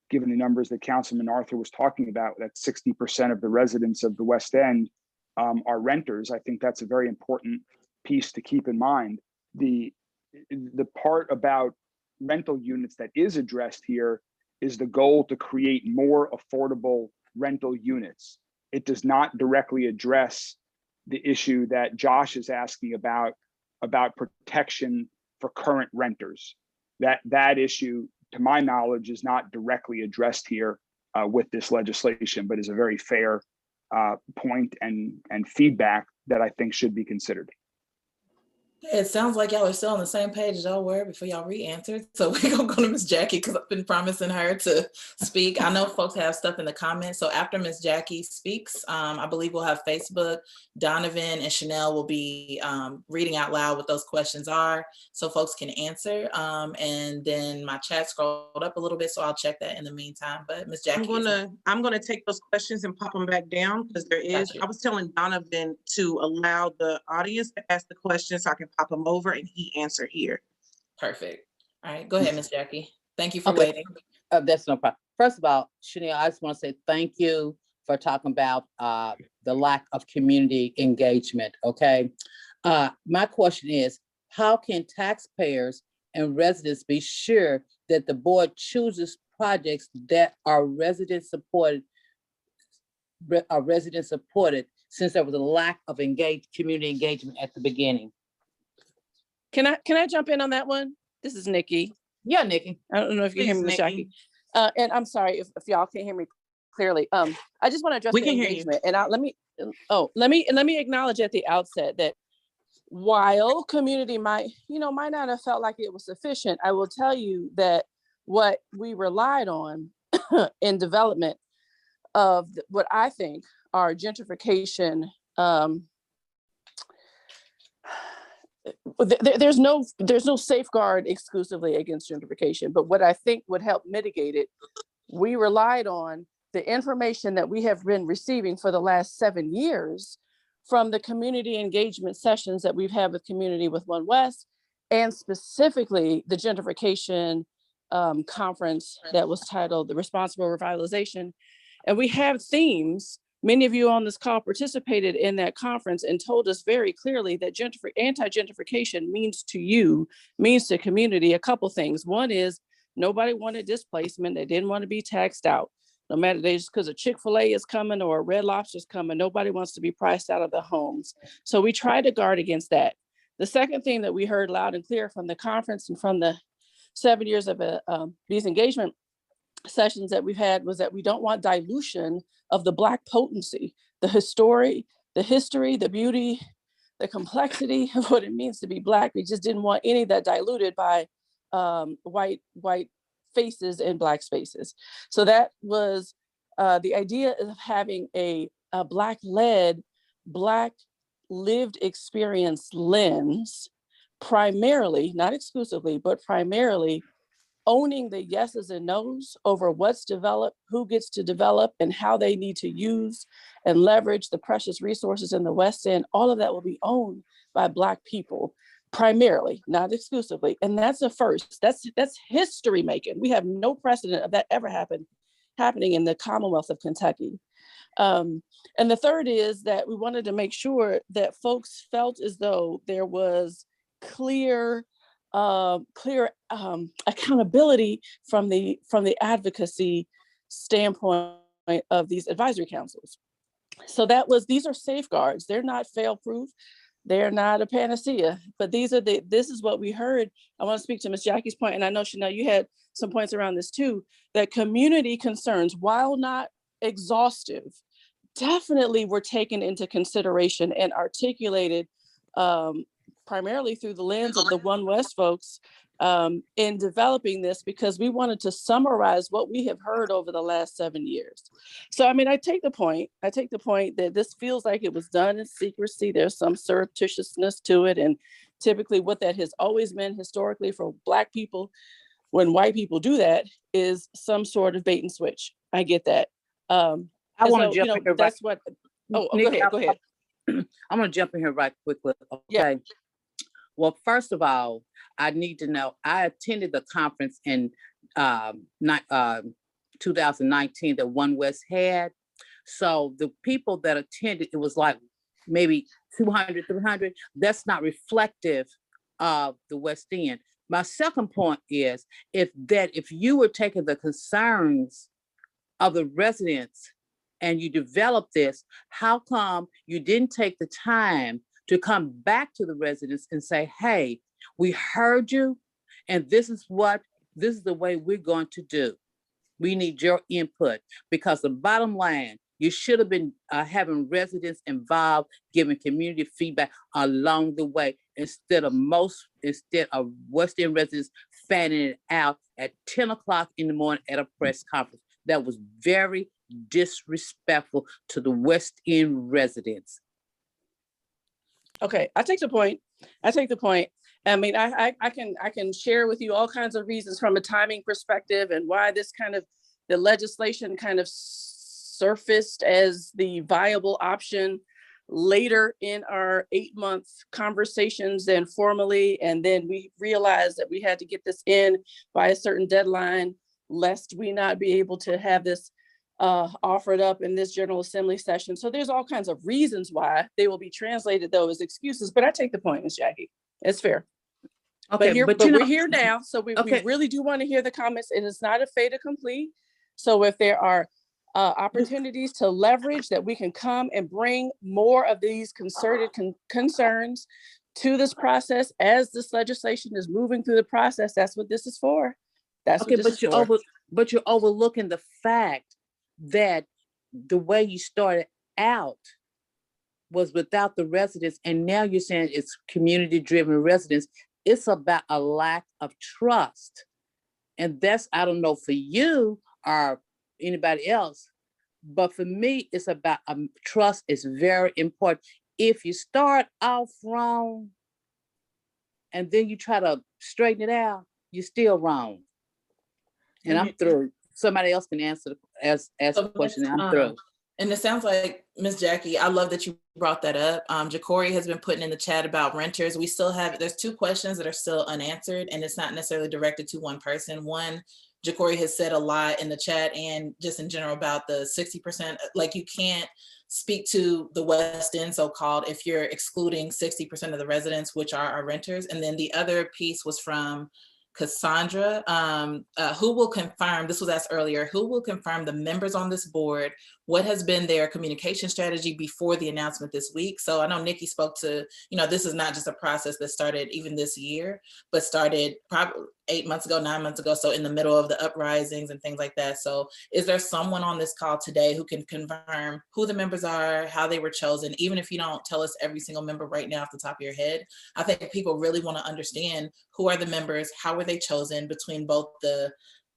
given the numbers that Councilman Arthur was talking about, that 60% of the residents of the West End are renters. I think that's a very important piece to keep in mind. The part about rental units that is addressed here is the goal to create more affordable rental units. It does not directly address the issue that Josh is asking about protection for current renters. That issue, to my knowledge, is not directly addressed here with this legislation, but is a very fair point and feedback that I think should be considered. It sounds like y'all are still on the same page as y'all were before y'all re-answered. So we're gonna go to Miss Jackie because I've been promising her to speak. I know folks have stuff in the comments. So after Miss Jackie speaks, I believe we'll have Facebook. Donovan and Chanel will be reading out loud what those questions are so folks can answer. And then my chat scrolled up a little bit, so I'll check that in the meantime. But Miss Jackie, I'm gonna take those questions and pop them back down because there is. Gotcha. I was telling Donovan to allow the audience to ask the questions so I can pop them over and he answer here. Perfect. All right, go ahead, Miss Jackie. Thank you for waiting. That's no problem. First of all, Chanel, I just want to say thank you for talking about the lack of community engagement, okay? My question is, how can taxpayers and residents be sure that the board chooses projects that are resident supported since there was a lack of community engagement at the beginning? Can I jump in on that one? This is Nikki. Yeah, Nikki. I don't know if you hear me, Miss Jackie. And I'm sorry if y'all can't hear me clearly. I just want to address the engagement. And let me acknowledge at the outset that while community might not have felt like it was sufficient, I will tell you that what we relied on in development of what I think are gentrification, there's no safeguard exclusively against gentrification, but what I think would help mitigate it, we relied on the information that we have been receiving for the last 7 years from the community engagement sessions that we've had with Community with One West, and specifically the gentrification conference that was titled The Responsible Revitalization. And we have themes. Many of you on this call participated in that conference and told us very clearly that anti-gentrification means to community, a couple things. One is nobody wanted displacement. They didn't want to be taxed out. No matter just because a Chick-fil-A is coming or a Red Lobster is coming, nobody wants to be priced out of the homes. So we try to guard against that. The second thing that we heard loud and clear from the conference and from the 7 years of these engagement sessions that we've had was that we don't want dilution of the Black potency, the history, the beauty, the complexity of what it means to be Black. We just didn't want any of that diluted by white faces in Black spaces. So that was the idea of having a Black-led, Black lived experience lens, primarily, not exclusively, but primarily owning the yeses and nos over what's developed, who gets to develop, and how they need to use and leverage the precious resources in the West End. All of that will be owned by Black people, primarily, not exclusively. And that's a first. That's history making. We have no precedent of that ever happening in the Commonwealth of Kentucky. And the third is that we wanted to make sure that folks felt as though there was clear accountability from the advocacy standpoint of these advisory councils. So these are safeguards. They're not fail-proof. They're not a panacea, but this is what we heard. I want to speak to Ms. Jackie's point, and I know Chanel, you had some points around this too, that community concerns, while not exhaustive, definitely were taken into consideration and articulated primarily through the lens of the One West folks in developing this, because we wanted to summarize what we have heard over the last 7 years. So, I mean, I take the point that this feels like it was done in secrecy. There's some surreptitiousness to it. And typically what that has always been historically for Black people, when white people do that, is some sort of bait and switch. I get that. I want to jump in here. That's what, go ahead. I'm going to jump in here right quickly. Okay. Yeah. Well, first of all, I need to know, I attended the conference in 2019 that One West had. So the people that attended, it was like maybe 200, 300. That's not reflective of the West End. My second point is if you were taking the concerns of the residents and you developed this, how come you didn't take the time to come back to the residents and say, hey, we heard you, and this is the way we're going to do. We need your input, because the bottom line, you should have been having residents involved, giving community feedback along the way, instead of West End residents fanning it out at 10 o'clock in the morning at a press conference. That was very disrespectful to the West End residents. Okay, I take the point. I mean, I can share with you all kinds of reasons from a timing perspective and why the legislation kind of surfaced as the viable option later in our 8-month conversations than formally. And then we realized that we had to get this in by a certain deadline, lest we not be able to have this offered up in this General Assembly session. So there's all kinds of reasons why they will be translated though as excuses, but I take the point, Ms. Jackie. It's fair. Okay, but we're here now, so we really do want to hear the comments, and it's not a fait accompli. So if there are opportunities to leverage that, we can come and bring more of these concerted concerns to this process as this legislation is moving through the process. That's what this is for. But you're overlooking the fact that the way you started out was without the residents, and now you're saying it's community-driven residents. It's about a lack of trust. And that's, I don't know for you or anybody else, but for me, it's about trust is very important. If you start off wrong and then you try to straighten it out, you're still wrong. And I'm through. somebody else can answer, ask the So, question, and I'm through. And it sounds like, Miss Jackie, I love that you brought that up. Ja'Cory has been putting in the chat about renters. We still have, there's 2 questions that are still unanswered, and it's not necessarily directed to one person. One, Ja'Cory has said a lot in the chat and just in general about the 60%, like you can't speak to the West End so-called if you're excluding 60% of the residents, which are our renters. And then the other piece was from Cassandra, who will confirm, this was asked earlier, who will confirm the members on this board? What has been their communication strategy before the announcement this week? So I know Nikki spoke to, this is not just a process that started even this year, but started probably 8 months ago, 9 months ago. So in the middle of the uprisings and things like that. So is there someone on this call today who can confirm who the members are, how they were chosen? Even if you don't tell us every single member right now off the top of your head, I think people really want to understand who are the members, how were they chosen between both the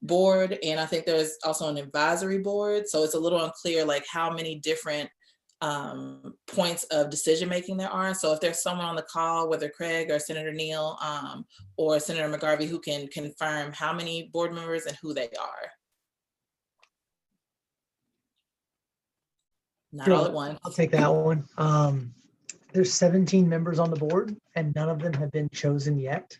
board and I think there's also an advisory board. So it's a little unclear like how many different points of decision making there are. So if there's someone on the call, whether Craig or Senator Neal or Senator McGarvey, who can confirm how many board members and who they are. Not all at once. I'll take that one. There's 17 members on the board and none of them have been chosen yet.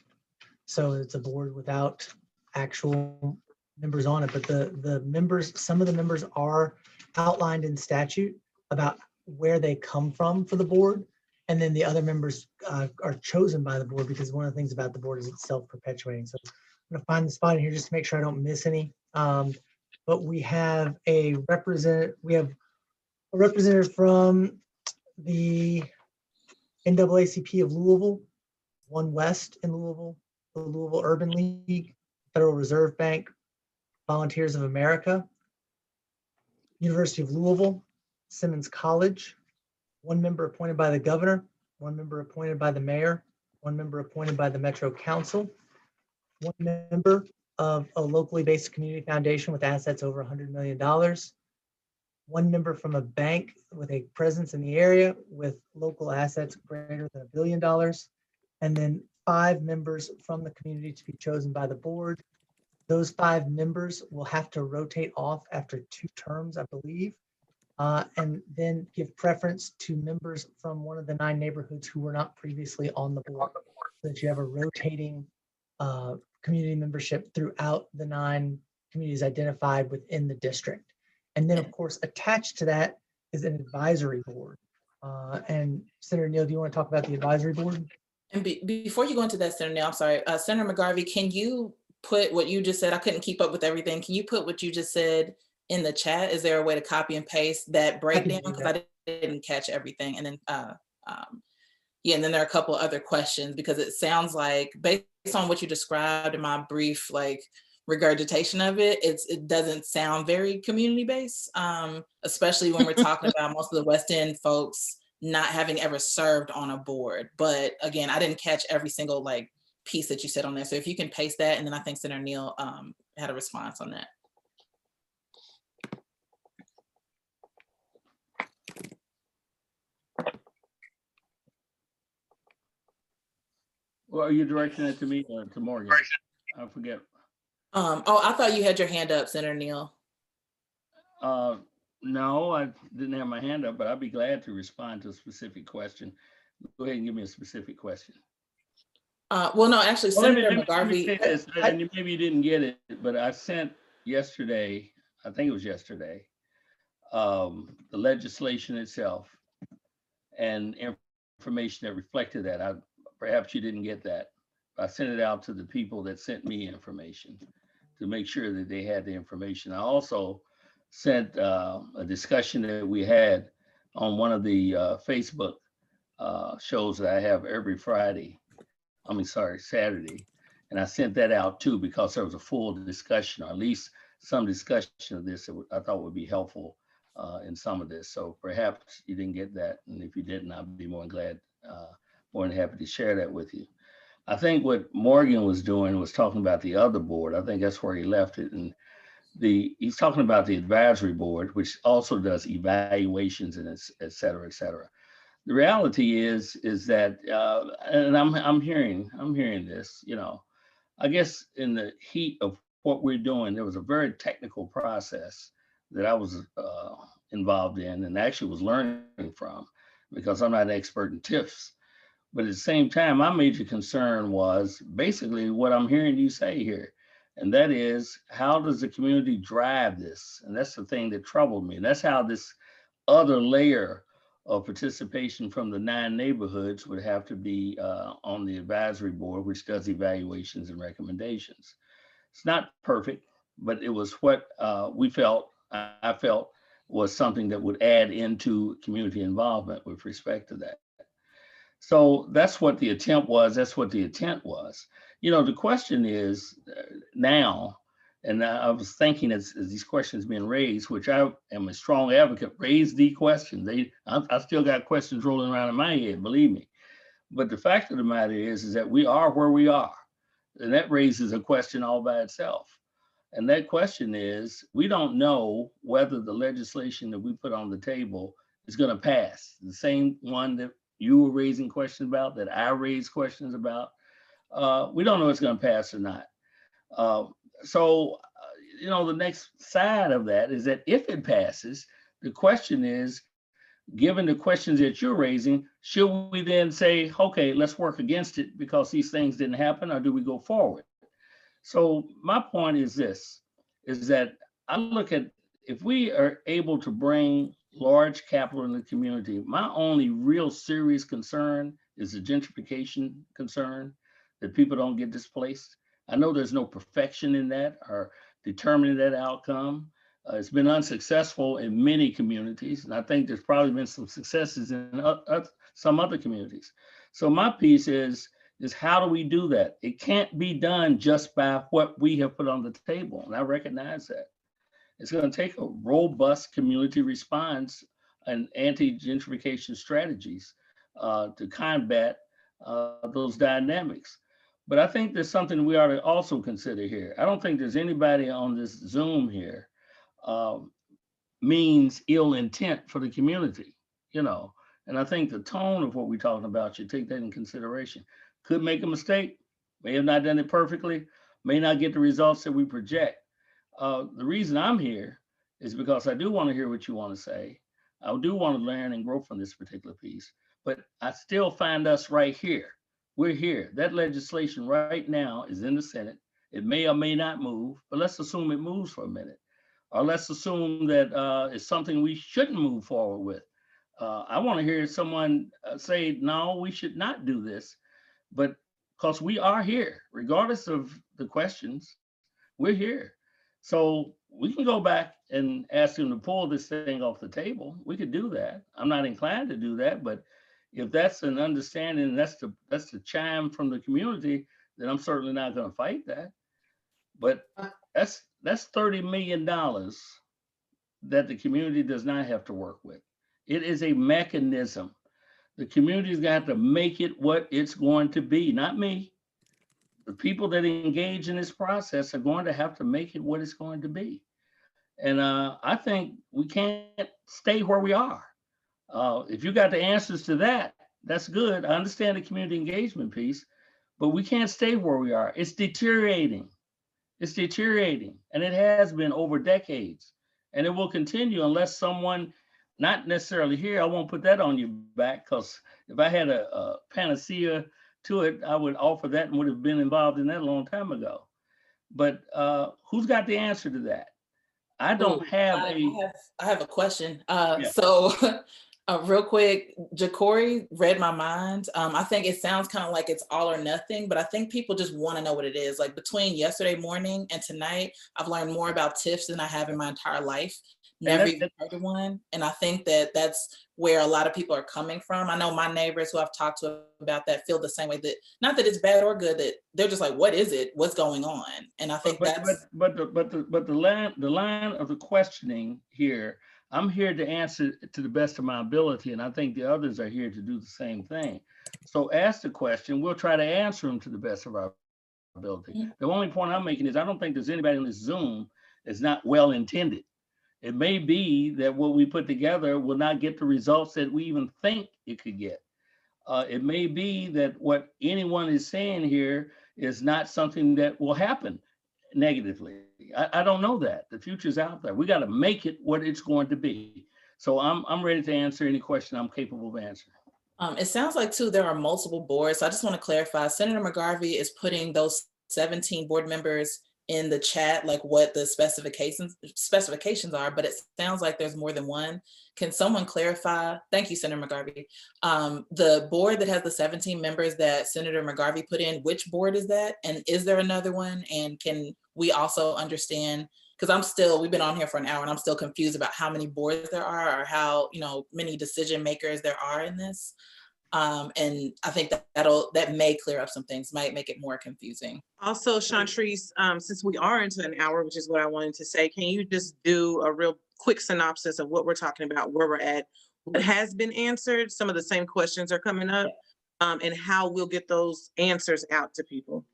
So it's a board without actual members on it, but the members, some of the members are outlined in statute about where they come from for the board. And then the other members are chosen by the board because one of the things about the board is it's self-perpetuating. So I'm gonna find the spot in here just to make sure I don't miss any. But we have a representative from the NAACP of Louisville, One West in Louisville, the Louisville Urban League, Federal Reserve Bank, Volunteers of America, University of Louisville, Simmons College, 1 member appointed by the governor, 1 member appointed by the mayor, 1 member appointed by the Metro Council, 1 member of a locally based community foundation with assets over $100 million, 1 member from a bank with a presence in the area with local assets greater than $1 billion, and then 5 members from the community to be chosen by the board. Those 5 members will have to rotate off after 2 terms, I believe, and then give preference to members from one of the 9 neighborhoods who were not previously on the board, so that you have a rotating community membership throughout the 9 communities identified within the district. And then, of course, attached to that is an advisory board. And Senator Neal, do you want to talk about the advisory board? And before you go into that, Senator Neal, I'm sorry, Senator McGarvey, can you put what you just said? I couldn't keep up with everything. Can you put what you just said in the chat? Is there a way to copy and paste that breakdown? Because I didn't catch everything. And then, yeah, and then there are a couple other questions because it sounds like based on what you described in my brief, like regurgitation of it, it doesn't sound very community-based, especially when we're talking about most of the West End folks not having ever served on a board. But again, I didn't catch every single like piece that you said on there. So if you can paste that, and then I think Senator Neal had a response on that. Well, are you directing it to me or to Morgan? I forget. Oh, I thought you had your hand up, Senator Neal. No, I didn't have my hand up, but I'd be glad to respond to a specific question. Go ahead and give me a specific question. Well, no, actually, Senator McGarvey. And maybe you didn't get it, but I sent yesterday, I think it was yesterday, the legislation itself and information that reflected that. Perhaps you didn't get that. I sent it out to the people that sent me information to make sure that they had the information. I also sent a discussion that we had on one of the Facebook shows that I have every Friday. Saturday. And I sent that out too, because there was a full discussion, or at least some discussion of this that I thought would be helpful in some of this. So perhaps you didn't get that. And if you didn't, I'd be more than happy to share that with you. I think what Morgan was doing was talking about the other board. I think that's where he left it. And he's talking about the advisory board, which also does evaluations and et cetera, et cetera. The reality is that, and I'm hearing this, I guess in the heat of what we're doing. There was a very technical process that I was involved in and actually was learning from, because I'm not an expert in TIFs. But at the same time, my major concern was basically what I'm hearing you say here. And that is, how does the community drive this? And that's the thing that troubled me. And that's how this other layer of participation from the 9 neighborhoods would have to be on the advisory board, which does evaluations and recommendations. It's not perfect, but it was what I felt was something that would add into community involvement with respect to that. So that's what the attempt was. That's what the intent was. The question is now, and I was thinking as these questions being raised, which I am a strong advocate, raise the questions. I still got questions rolling around in my head, believe me. But the fact of the matter is that we are where we are. And that raises a question all by itself. And that question is, we don't know whether the legislation that we put on the table is going to pass. The same one that you were raising questions about, that I raised questions about. We don't know if it's going to pass or not. The next side of that is that if it passes, the question is, given the questions that you're raising, should we then say, okay, let's work against it because these things didn't happen, or do we go forward? So my point is this, is that I look at, if we are able to bring large capital in the community, my only real serious concern is the gentrification concern, that people don't get displaced. I know there's no perfection in that or determining that outcome. It's been unsuccessful in many communities, and I think there's probably been some successes in some other communities. So my piece is how do we do that? It can't be done just by what we have put on the table, and I recognize that. It's going to take a robust community response and anti-gentrification strategies to combat those dynamics. But I think there's something we ought to also consider here. I don't think there's anybody on this Zoom here means ill intent for the community, and I think the tone of what we're talking about should take that in consideration. Could make a mistake, may have not done it perfectly, may not get the results that we project. The reason I'm here is because I do want to hear what you want to say. I do want to learn and grow from this particular piece, but I still find us right here. We're here. That legislation right now is in the Senate. It may or may not move, but let's assume it moves for a minute. Or let's assume that it's something we shouldn't move forward with. I want to hear someone say, no, we should not do this. But because we are here, regardless of the questions, we're here. So we can go back and ask them to pull this thing off the table. We could do that. I'm not inclined to do that, but if that's an understanding, that's the chime from the community, then I'm certainly not going to fight that. But that's $30 million that the community does not have to work with. It is a mechanism. The community's got to make it what it's going to be, not me. The people that engage in this process are going to have to make it what it's going to be. And I think we can't stay where we are. If you got the answers to that, that's good. I understand the community engagement piece, but we can't stay where we are. It's deteriorating. It's deteriorating, and it has been over decades, and it will continue unless someone, not necessarily here, I won't put that on your back, because if I had a panacea to it, I would offer that and would have been involved in that a long time ago. But who's got the answer to that? I don't have I have a question. So real quick, Ja'Cory read my mind. I think it sounds kind of like it's all or nothing, but I think people just want to know what it is. Like between yesterday morning and tonight, I've learned more about TIFs than I have in my entire life. Never even heard of one. And I think that that's where a lot of people are coming from. I know my neighbors who I've talked to about that feel the same way, that not that it's bad or good, that they're just like, what is it? What's going on? And I think the line of the questioning here, I'm here to answer to the best of my ability, and I think the others are here to do the same thing. So ask the question, we'll try to answer them to the best of our ability. Mm-hmm. The only point I'm making is I don't think there's anybody on this Zoom that's not well intended. It may be that what we put together will not get the results that we even think it could get. It may be that what anyone is saying here is not something that will happen. negatively. I don't know that. The future's out there. We got to make it what it's going to be. So I'm ready to answer any question I'm capable of answering. It sounds like too, there are multiple boards. So I just want to clarify, Senator McGarvey is putting those 17 board members in the chat, like what the specifications are, but it sounds like there's more than one. Can someone clarify? Thank you, Senator McGarvey. The board that has the 17 members that Senator McGarvey put in, which board is that? And is there another one? And can we also understand, because we've been on here for an hour and I'm still confused about how many boards there are or how, many decision makers there are in this. And I think that may clear up some things, might make it more confusing. Also, Chantrice, since we are into an hour, which is what I wanted to say, can you just do a real quick synopsis of what we're talking about, where we're at, what has been answered, some of the same questions are coming up, and how we'll get those answers out to people?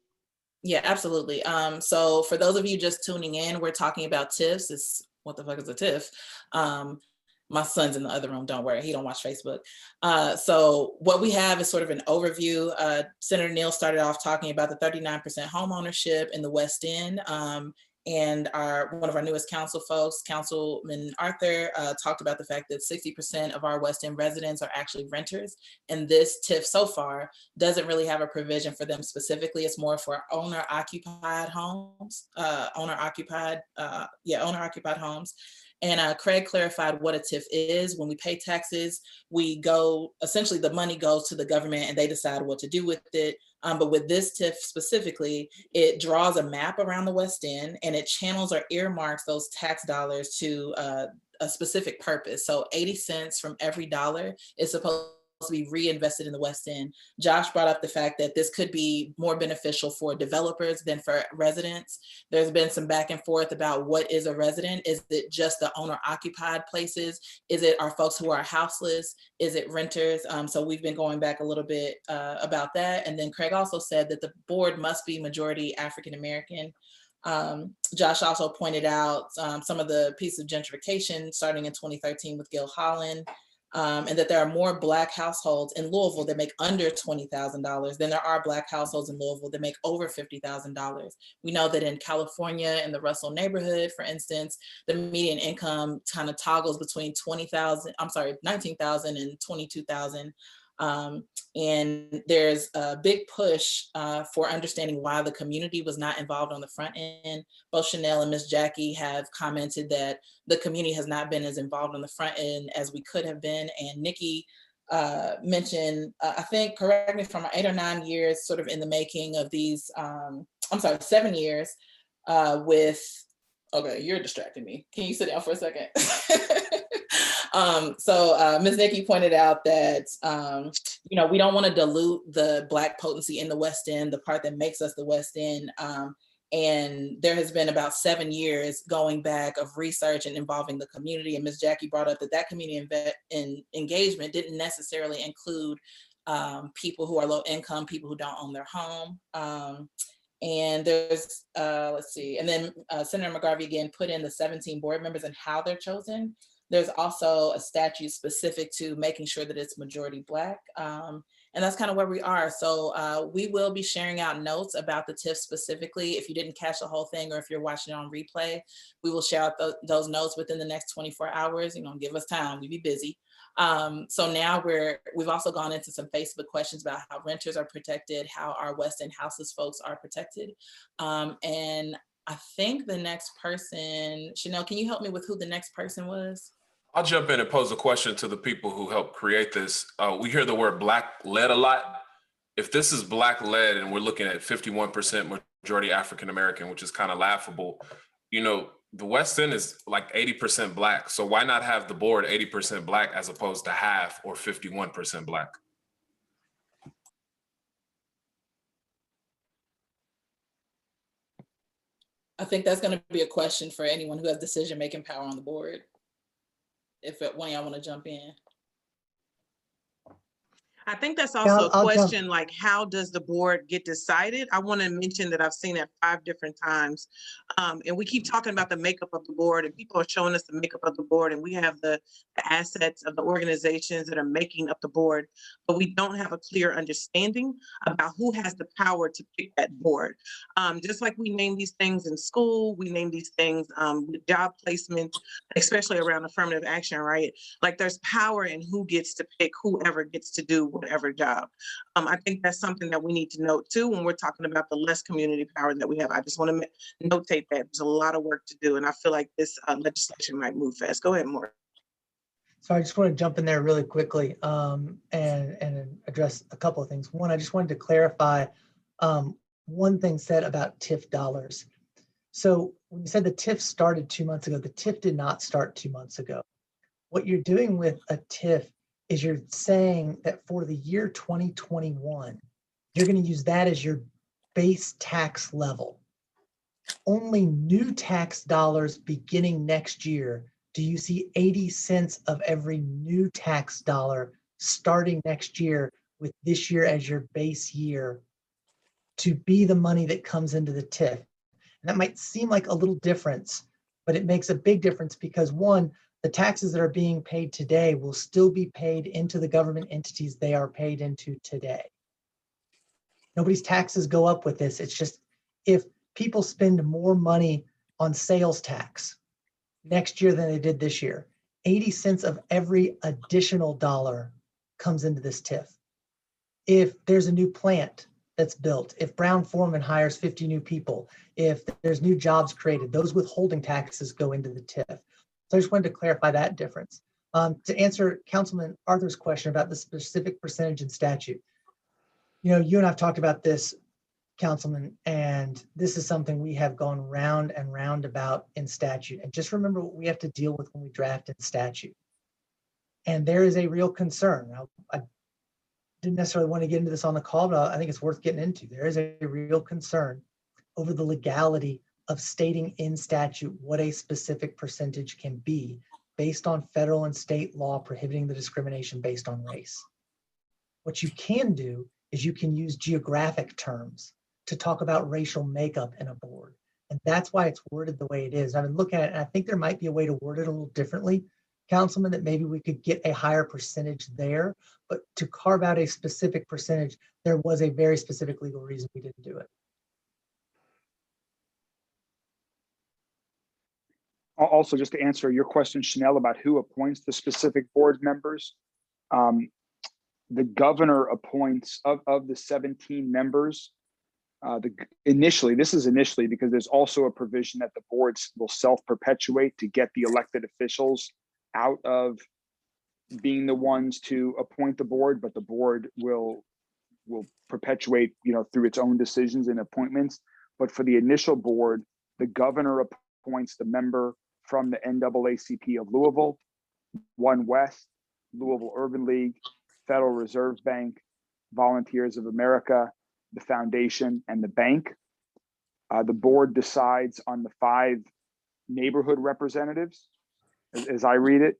Yeah, absolutely. So for those of you just tuning in, we're talking about TIFs. What the fuck is a TIF? My son's in the other room, don't worry, he don't watch Facebook. So what we have is sort of an overview. Senator Neal started off talking about the 39% home ownership in the West End. And one of our newest council folks, Councilman Arthur, talked about the fact that 60% of our West End residents are actually renters. And this TIF so far doesn't really have a provision for them specifically. It's more for owner-occupied homes, owner-occupied homes. And Craig clarified what a TIF is. When we pay taxes, essentially the money goes to the government and they decide what to do with it. But with this TIF specifically, it draws a map around the West End and it channels or earmarks those tax dollars to a specific purpose. So 80 cents from every dollar is supposed to be reinvested in the West End. Josh brought up the fact that this could be more beneficial for developers than for residents. There's been some back and forth about what is a resident. Is it just the owner occupied places? Is it our folks who are houseless? Is it renters? So we've been going back a little bit about that. And then Craig also said that the board must be majority African American. Josh also pointed out some of the pieces of gentrification starting in 2013 with Gil Holland. And that there are more Black households in Louisville that make under $20,000 than there are Black households in Louisville that make over $50,000. We know that in California, in the Russell neighborhood, for instance, the median income kind of toggles between $19,000 and $22,000. And there's a big push for understanding why the community was not involved on the front end. Both Chanel and Miss Jackie have commented that the community has not been as involved on the front end as we could have been. And Nikki mentioned, I think, correct me, from 8 or 9 years sort of in the making of these, 7 years okay, you're distracting me. Can you sit down for a second? So Ms. Nikki pointed out that, we don't want to dilute the Black potency in the West End, the part that makes us the West End. And there has been about 7 years going back of research and involving the community. And Ms. Jackie brought up that community engagement didn't necessarily include people who are low income, people who don't own their home. And there's, let's see, and then Senator McGarvey again put in the 17 board members and how they're chosen. There's also a statute specific to making sure that it's majority Black. And that's kind of where we are. So we will be sharing out notes about the TIF specifically. If you didn't catch the whole thing or if you're watching it on replay, we will share out those notes within the next 24 hours. Give us time, we be busy. So now we've also gone into some Facebook questions about how renters are protected, how our West End houseless folks are protected. And I think the next person, Chanel, can you help me with who the next person was? I'll jump in and pose a question to the people who helped create this. We hear the word Black-led a lot. If this is Black-led and we're looking at 51% majority African-American, which is kind of laughable, the West End is like 80% Black. So why not have the board 80% Black as opposed to half or 51% Black? I think that's going to be a question for anyone who has decision-making power on the board. If one of y'all want to jump in. I think that's Yeah, also a I'll jump. question, like, how does the board get decided? I want to mention that I've seen it 5 different times. And we keep talking about the makeup of the board, and people are showing us the makeup of the board, and we have the assets of the organizations that are making up the board, but we don't have a clear understanding about who has the power to pick that board. Just like we name these things in school, we name these things with job placement, especially around affirmative action, right? Like, there's power in who gets to pick whoever gets to do whatever job. I think that's something that we need to note too when we're talking about the less community power that we have. I just want to notate that there's a lot of work to do, and I feel like this legislation might move fast. Go ahead, Maura. So I just want to jump in there really quickly and address a couple of things. One, I just wanted to clarify one thing said about TIF dollars. So when you said the TIF started 2 months ago, the TIF did not start 2 months ago. What you're doing with a TIF is you're saying that for the year 2021, you're going to use that as your base tax level. Only new tax dollars beginning next year do you see 80 cents of every new tax dollar starting next year, with this year as your base year, to be the money that comes into the TIF. And that might seem like a little difference, but it makes a big difference because, one, the taxes that are being paid today will still be paid into the government entities they are paid into today. Nobody's taxes go up with this. It's just if people spend more money on sales tax next year than they did this year, 80 cents of every additional dollar comes into this TIF. If there's a new plant that's built, if Brown-Forman hires 50 new people, if there's new jobs created, those withholding taxes go into the TIF. So I just wanted to clarify that difference. To answer Councilman Arthur's question about the specific percentage in statute, you know, you and I've talked about this, Councilman, and this is something we have gone round and round about in statute. And just remember what we have to deal with when we draft in statute. And there is a real concern. Now, I didn't necessarily want to get into this on the call, but I think it's worth getting into. There is a real concern over the legality of stating in statute what a specific percentage can be based on federal and state law prohibiting the discrimination based on race. What you can do is you can use geographic terms to talk about racial makeup in a board. And that's why it's worded the way it is. I've been looking at it, and I think there might be a way to word it a little differently, Councilman, that maybe we could get a higher percentage there, but to carve out a specific percentage, there was a very specific legal reason we didn't do it. Also, just to answer your question, Chanel, about who appoints the specific board members, the governor appoints of the 17 members. Initially because there's also a provision that the boards will self-perpetuate to get the elected officials out of being the ones to appoint the board, but the board will perpetuate, you know, through its own decisions and appointments. But for the initial board, the governor appoints the member from the NAACP of Louisville, One West, Louisville Urban League, Federal Reserve Bank, Volunteers of America, the foundation, and the bank. The board decides on the 5 neighborhood representatives, as I read it.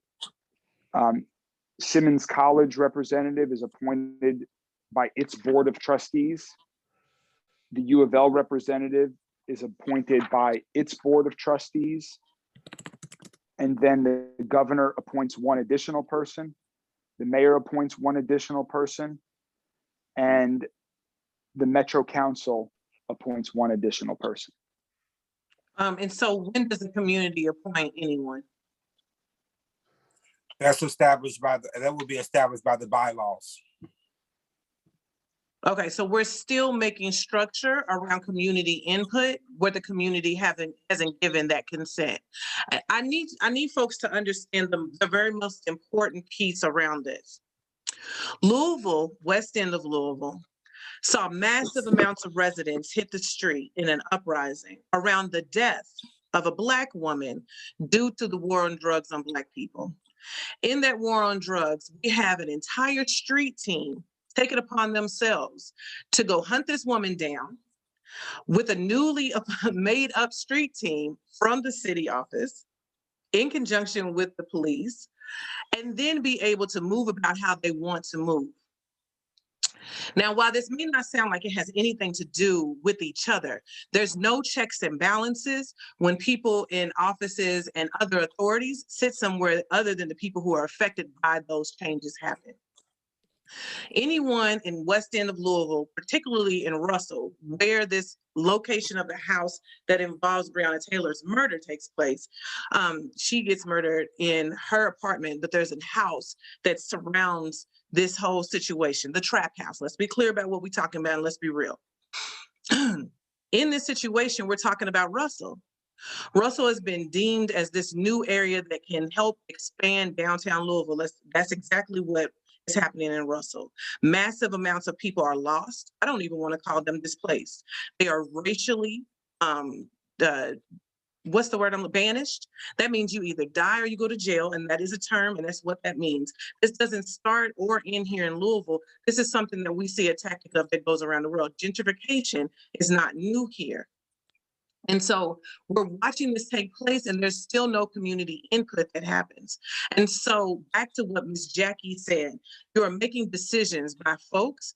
Simmons College representative is appointed by its board of trustees. The U of L representative is appointed by its board of trustees. And then the governor appoints one additional person. The mayor appoints one additional person. And the Metro Council appoints one additional person. And so when does the community appoint anyone? That's established by that will be established by the bylaws. Okay, so we're still making structure around community input where the community hasn't given that consent. I need folks to understand the very most important piece around this. Louisville, West End of Louisville, saw massive amounts of residents hit the street in an uprising around the death of a Black woman due to the war on drugs on Black people. In that war on drugs, we have an entire street team take it upon themselves to go hunt this woman down with a newly made up street team from the city office in conjunction with the police, and then be able to move about how they want to move. Now, while this may not sound like it has anything to do with each other, there's no checks and balances when people in offices and other authorities sit somewhere other than the people who are affected by those changes happen. Anyone in West End of Louisville, particularly in Russell, where this location of the house that involves Breonna Taylor's murder takes place, she gets murdered in her apartment, but there's a house that surrounds this whole situation, the trap house. Let's be clear about what we're talking about and let's be real. In this situation, we're talking about Russell. Russell has been deemed as this new area that can help expand downtown Louisville. That's exactly what is happening in Russell. Massive amounts of people are lost. I don't even want to call them displaced. They are racially, what's the word, banished. That means you either die or you go to jail, and that is a term, and that's what that means. This doesn't start or end here in Louisville. This is something that we see a tactic of that goes around the world. Gentrification is not new here. And so we're watching this take place and there's still no community input that happens. And so back to what Ms. Jackie said, you're making decisions by folks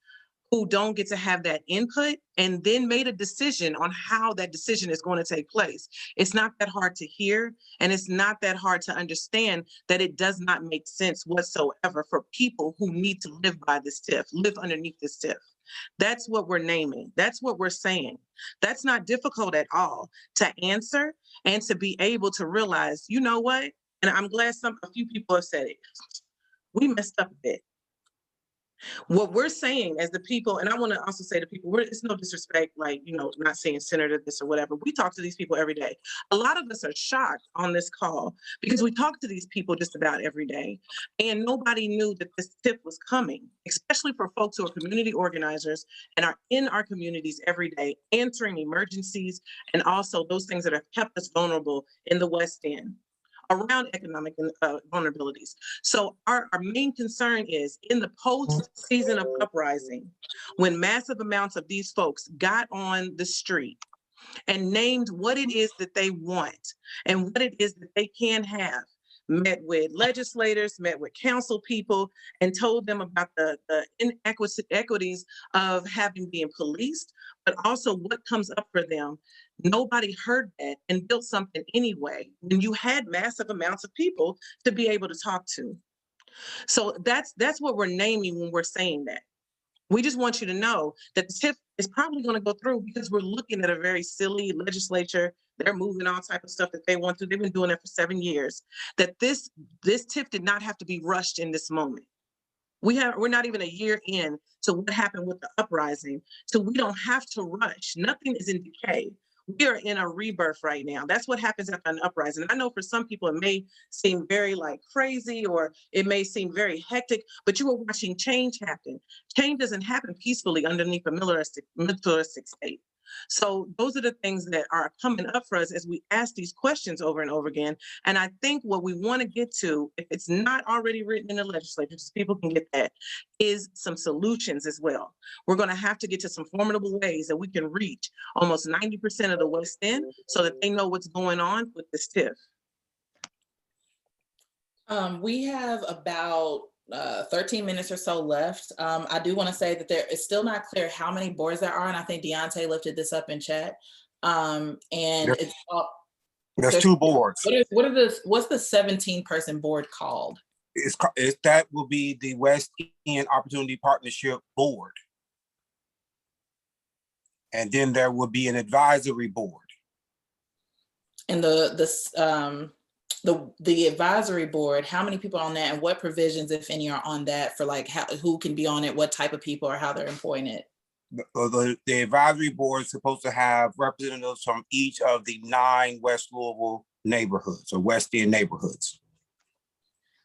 who don't get to have that input and then made a decision on how that decision is going to take place. It's not that hard to hear, and it's not that hard to understand that it does not make sense whatsoever for people who need to live by this TIF, live underneath this TIF. That's what we're naming. That's what we're saying. That's not difficult at all to answer and to be able to realize, you know what? And I'm glad a few people have said it. We messed up a bit. What we're saying as the people, and I want to also say to people, it's no disrespect, like, not saying Senator this or whatever. We talk to these people every day. A lot of us are shocked on this call because we talk to these people just about every day. And nobody knew that this TIF was coming, especially for folks who are community organizers and are in our communities every day, answering emergencies and also those things that have kept us vulnerable in the West End around economic vulnerabilities. So our main concern is in the post-season of uprising, when massive amounts of these folks got on the street and named what it is that they want and what it is that they can have, met with legislators, met with council people, and told them about the inequities of being policed, but also what comes up for them. Nobody heard that and built something anyway when you had massive amounts of people to be able to talk to. So that's what we're naming when we're saying that. We just want you to know that the TIF is probably going to go through because we're looking at a very silly legislature. They're moving all type of stuff that they want to. They've been doing it for 7 years. That this TIF did not have to be rushed in this moment. We're not even a year in to what happened with the uprising, so we don't have to rush. Nothing is in decay. We are in a rebirth right now. That's what happens after an uprising. I know for some people it may seem very crazy, or it may seem very hectic, but you are watching change happen. Change doesn't happen peacefully underneath a militaristic state. So those are the things that are coming up for us as we ask these questions over and over again. And I think what we want to get to, if it's not already written in the legislature, so people can get that, is some solutions as well. We're going to have to get to some formidable ways that we can reach almost 90% of the West End so that they know what's going on with this TIF. We have about 13 minutes or so left. I do want to say that there is still not clear how many boards there are, and I think Deontay lifted this up in chat. And it's there's 2 boards. What's the 17-person board called? That will be the West End Opportunity Partnership Board, and then there will be an advisory board. And the advisory board, how many people are on that, and what provisions, if any, are on that for who can be on it, what type of people, or how they're appointed? The advisory board is supposed to have representatives from each of the 9 West Louisville neighborhoods or West End neighborhoods.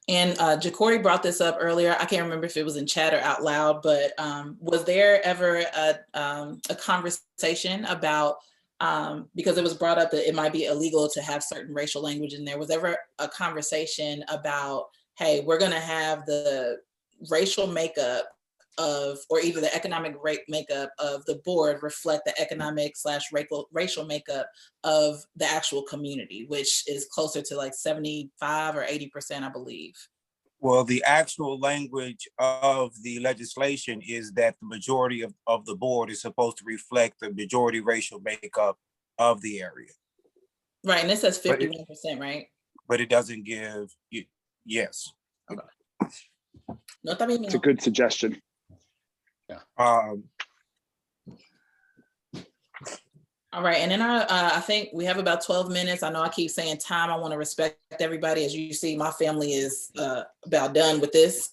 And Jacory brought this up earlier. I can't remember if it was in chat or out loud, but was there ever a conversation about, because it was brought up that it might be illegal to have certain racial language in there. Was ever a conversation about, hey, we're going to have the racial makeup of, or either the economic makeup of the board reflect the economic / racial makeup of the actual community, which is closer to 75 or 80%, I believe. Well, the actual language of the legislation is that the majority of the board is supposed to reflect the majority racial makeup of the area. Right, and it says But it- 51%, right? But it doesn't give you, yes. No está bien, It's a mijo. good suggestion. All right, and then I think we have about 12 minutes. I know I keep saying time. I want to respect everybody. As you see, my family is about done with this.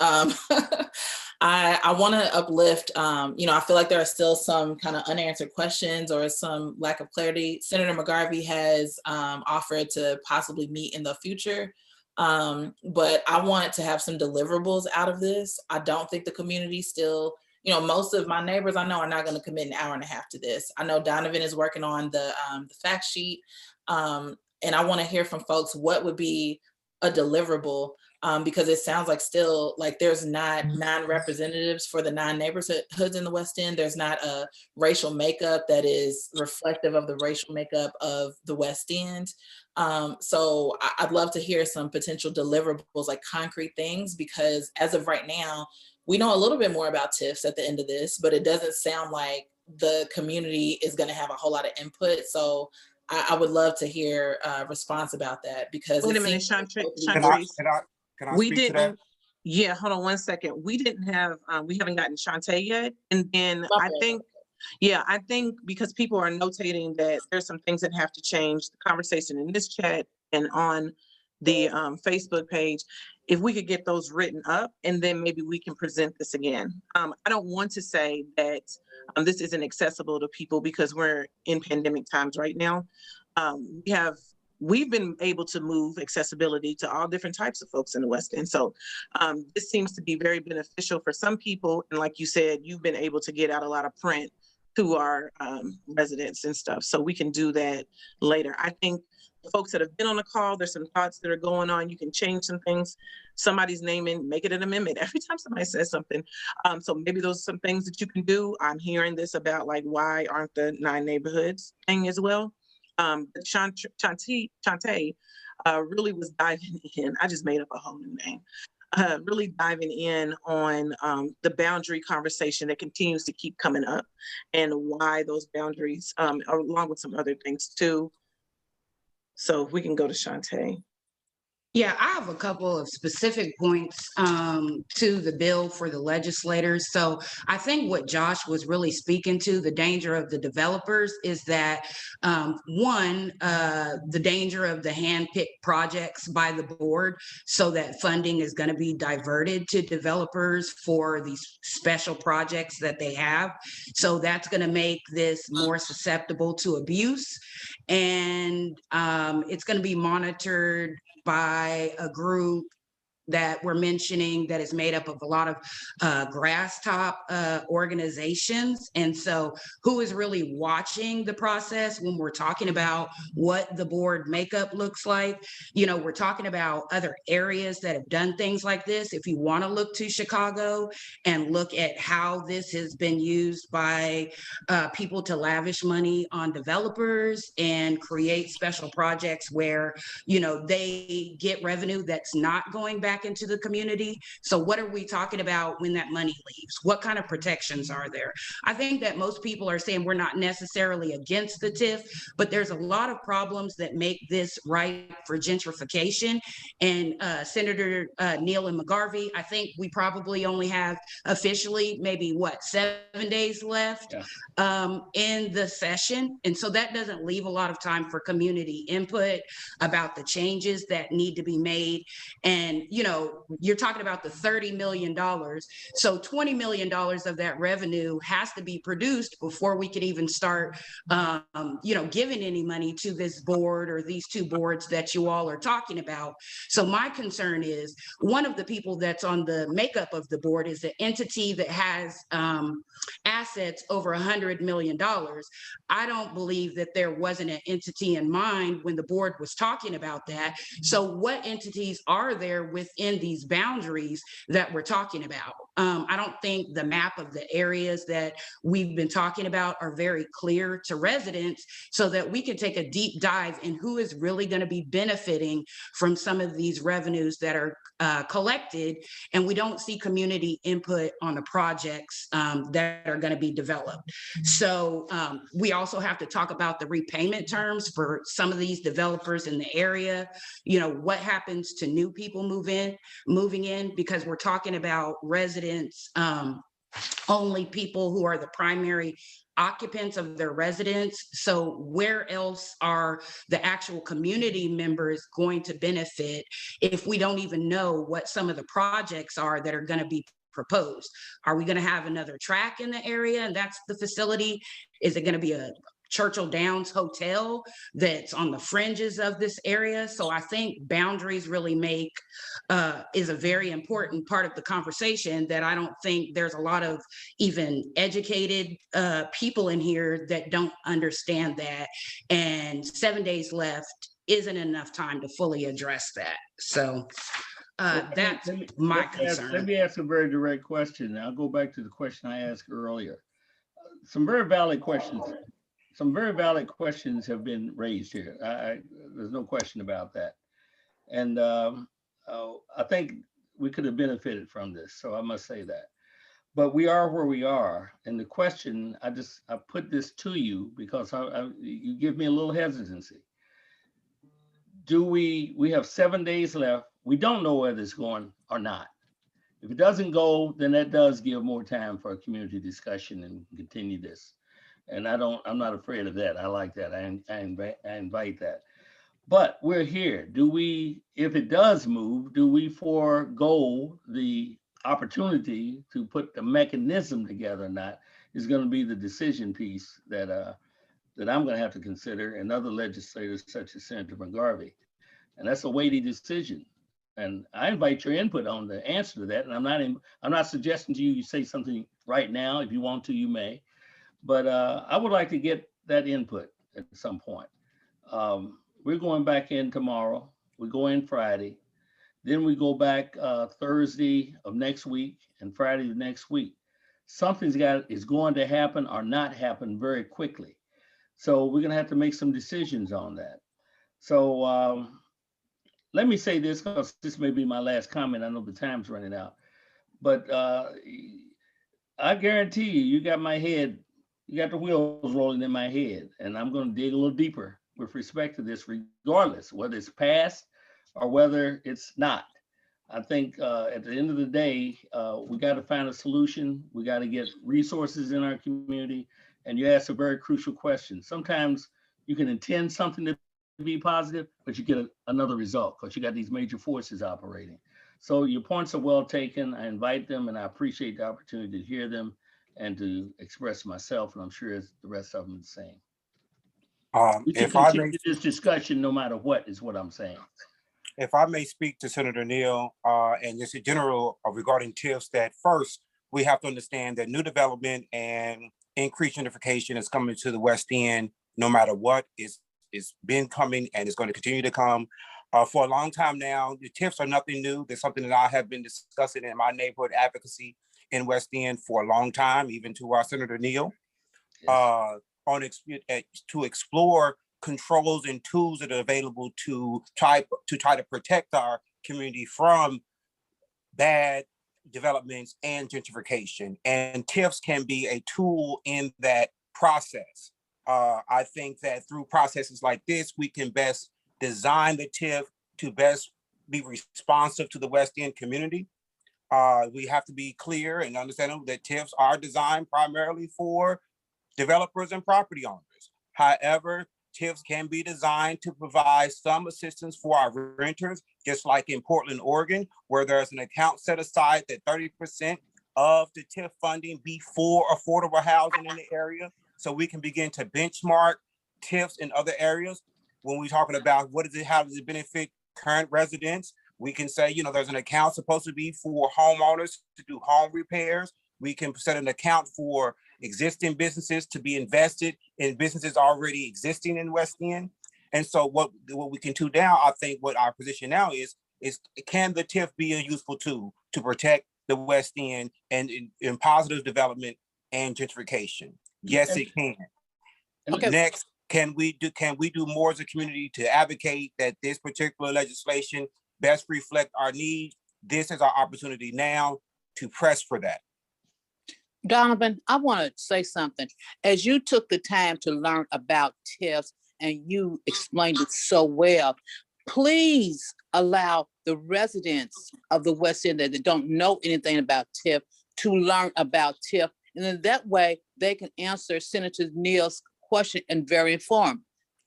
I want to uplift, I feel like there are still some kind of unanswered questions or some lack of clarity. Senator McGarvey has offered to possibly meet in the future, but I want to have some deliverables out of this. I don't think the community still, most of my neighbors I know are not going to commit an hour and a half to this. I know Donovan is working on the fact sheet, and I want to hear from folks what would be a deliverable, because it sounds like still like there's not 9 representatives for the 9 neighborhoods in the West End. There's not a racial makeup that is reflective of the racial makeup of the West End. So I'd love to hear some potential deliverables, like concrete things, because as of right now, we know a little bit more about TIFs at the end of this, but it doesn't sound like the community is going to have a whole lot of input. So I would love to hear a response about that, because Wait a it minute, seems Chantrice. Can I We speak to that? didn't, yeah, hold on one second. We didn't have, we haven't gotten Shantae yet. And then I think because people are notating that there's some things that have to change, the conversation in this chat and on the Facebook page, if we could get those written up, and then maybe we can present this again. I don't want to say that this isn't accessible to people, because we're in pandemic times right now. We've been able to move accessibility to all different types of folks in the West End. So this seems to be very beneficial for some people. And like you said, you've been able to get out a lot of print to our residents and stuff. So we can do that later. I think the folks that have been on the call, there's some thoughts that are going on. You can change some things. Somebody's naming, make it an amendment every time somebody says something. So maybe those are some things that you can do. I'm hearing this about like, why aren't the 9 neighborhoods thing as well? But Shantae really was diving in. I just made up a whole new name. Really diving in on the boundary conversation that continues to keep coming up, and why those boundaries, along with some other things too. So if we can go to Shantae. Yeah, I have a couple of specific points to the bill for the legislators. So I think what Josh was really speaking to, the danger of the developers, is that the danger of the hand-picked projects by the board, so that funding is going to be diverted to developers for these special projects that they have. So that's going to make this more susceptible to abuse, and it's going to be monitored by a group that we're mentioning that is made up of a lot of grass top organizations. And so who is really watching the process when we're talking about what the board makeup looks like? We're talking about other areas that have done things like this. If you want to look to Chicago and look at how this has been used by people to lavish money on developers and create special projects where, they get revenue that's not going back into the community. So what are we talking about when that money leaves? What kind of protections are there? I think that most people are saying we're not necessarily against the TIF, but there's a lot of problems that make this ripe for gentrification. And Senator Neal and McGarvey, I think we probably only have officially maybe 7 days left in the session. And so that doesn't leave a lot of time for community input about the changes that need to be made. And, you're talking about the $30 million. So $20 million of that revenue has to be produced before we could even start, giving any money to this board or these 2 boards that you all are talking about. So my concern is, one of the people that's on the makeup of the board is an entity that has assets over $100 million. I don't believe that there wasn't an entity in mind when the board was talking about that. So what entities are there with in these boundaries that we're talking about. I don't think the map of the areas that we've been talking about are very clear to residents so that we can take a deep dive in who is really going to be benefiting from some of these revenues that are collected, and we don't see community input on the projects that are going to be developed. So we also have to talk about the repayment terms for some of these developers in the area. You know, what happens to new people moving in, because we're talking about residents, only people who are the primary occupants of their residence. So where else are the actual community members going to benefit if we don't even know what some of the projects are that are going to be proposed? Are we going to have another track in the area and that's the facility? Is it going to be a Churchill Downs hotel that's on the fringes of this area? So I think boundaries really is a very important part of the conversation that I don't think there's a lot of even educated people in here that don't understand that. And 7 days left isn't enough time to fully address that. So that's my concern. Let me ask a very direct question. I'll go back to the question I asked earlier. Some very valid questions. Some very valid questions have been raised here. There's no question about that. And I think we could have benefited from this, so I must say that. But we are where we are. And the question, I put this to you because you give me a little hesitancy. We have 7 days left. We don't know whether it's going or not. If it doesn't go, then that does give more time for a community discussion and continue this. And I'm not afraid of that. I like that. I invite that. But we're here. If it does move, do we forego the opportunity to put the mechanism together or not is going to be the decision piece that I'm going to have to consider, and other legislators such as Senator McGarvey. And that's a weighty decision. And I invite your input on the answer to that. And I'm not suggesting to you say something right now. If you want to, you may. But I would like to get that input at some point. We're going back in tomorrow. We go in Friday. Then we go back Thursday of next week and Friday of next week. Something's is going to happen or not happen very quickly. So we're going to have to make some decisions on that. So let me say this, because this may be my last comment. I know the time's running out. But I guarantee you got my head, you got the wheels rolling in my head. And I'm going to dig a little deeper with respect to this, regardless, whether it's passed or whether it's not. I think at the end of the day, we got to find a solution. We got to get resources in our community. And you asked a very crucial question. Sometimes you can intend something to be positive, but you get another result because you got these major forces operating. So your points are well taken. I invite them, and I appreciate the opportunity to hear them and to express myself. And I'm sure the rest of them the same. We can continue this discussion no matter what, is what I'm saying. If I may speak to Senator Neal and just in general regarding TIFs, that first, we have to understand that new development and increased gentrification is coming to the West End no matter what. It's been coming and it's going to continue to come. For a long time now, the TIFs are nothing new. There's something that I have been discussing in my neighborhood advocacy in West End for a long time, even to our Senator Neal, to explore controls and tools that are available to try to protect our community from bad developments and gentrification. And TIFs can be a tool in that process. I think that through processes like this, we can best design the TIF to best be responsive to the West End community. We have to be clear and understand that TIFs are designed primarily for developers and property owners. However, TIFs can be designed to provide some assistance for our renters, just like in Portland, Oregon, where there's an account set aside that 30% of the TIF funding be for affordable housing in the area. So we can begin to benchmark TIFs in other areas. When we're talking about how does it benefit current residents, we can say, there's an account supposed to be for homeowners to do home repairs. We can set an account for existing businesses to be invested in businesses already existing in West End. And so what we can do now, I think what our position now is is, can the TIF be a useful tool to protect the West End and in positive development and gentrification? Yes, it can. Okay. Next, can we do more as a community to advocate that this particular legislation best reflect our needs? This is our opportunity now to press for that. Donovan, I want to say something. As you took the time to learn about TIFs and you explained it so well, please allow the residents of the West End that don't know anything about TIF to learn about TIF. And then that way they can answer Senator Neal's question and very informed.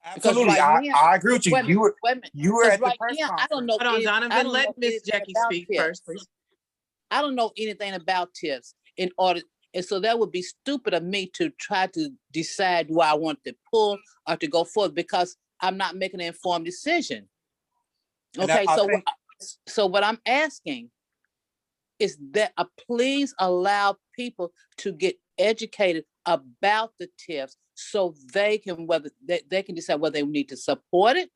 Absolutely, Right I agree with you. wait a minute, You were at the right press now, conference. I don't know. Hold on, Donovan, I don't let know Miss anything Jackie about speak TIFs. first, please. I don't know anything about TIFs in order, and so that would be stupid of me to try to decide who I want to pull or to go forward because I'm not making an informed decision. Okay, so what I'm asking is that please allow people to get educated about the TIFs so they can they can decide whether they need to support it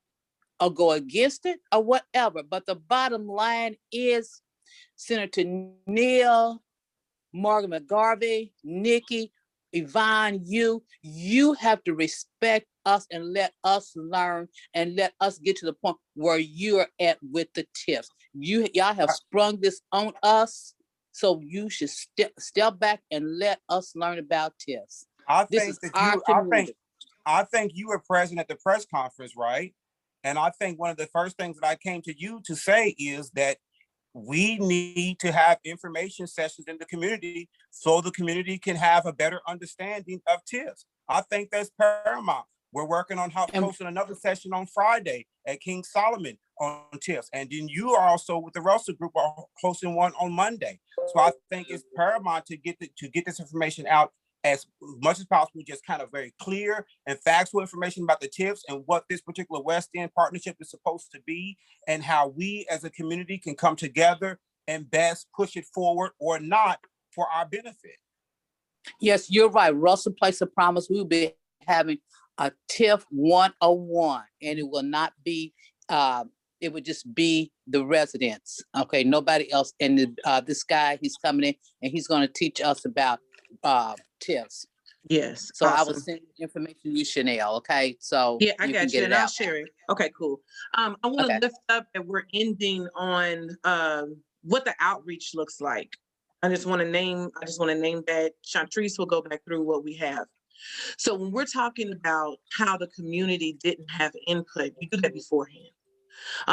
or go against it or whatever. But the bottom line is Senator Neal, Morgan McGarvey, Nikki, Yvonne, you have to respect us and let us learn and let us get to the point where you're at with the TIFs. Y'all have sprung this on us, so you should step back and let us learn about TIFs. I think you were present at the press conference, right? And I think one of the first things that I came to you to say is that we need to have information sessions in the community so the community can have a better understanding of TIFs. I think that's paramount. We're working on hosting another session on Friday at King Solomon on TIFs. And then you are also with the Russell Group are hosting one on Monday. So I think it's paramount to get this information out as much as possible, just kind of very clear and factual information about the TIFs and what this particular West End partnership is supposed to be and how we as a community can come together and best push it forward or not for our benefit. Yes, you're right. Russell Place of Promise, we'll be having a TIF 101 and it will not be, it would just be the residents. Okay, nobody else. And this guy, he's coming in and he's going to teach us about TIFs. Yes. So awesome. I will send information to you, Chanel. Okay. So yeah, I you got can you. get And it I'll out. share it. Okay, cool. I want to lift up that we're ending on what the outreach looks like. I just want to name that. Chantrice will go back through what we have. So when we're talking about how the community didn't have input, you do that beforehand.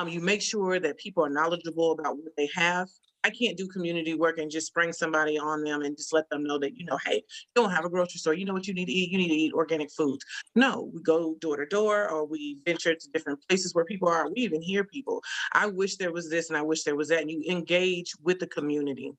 You make sure that people are knowledgeable about what they have. I can't do community work and just spring somebody on them and just let them know that, hey, you don't have a grocery store. You know what you need to eat? You need to eat organic foods. No, we go door to door or we venture to different places where people are. We even hear people. I wish there was this and I wish there was that. And you engage with the community.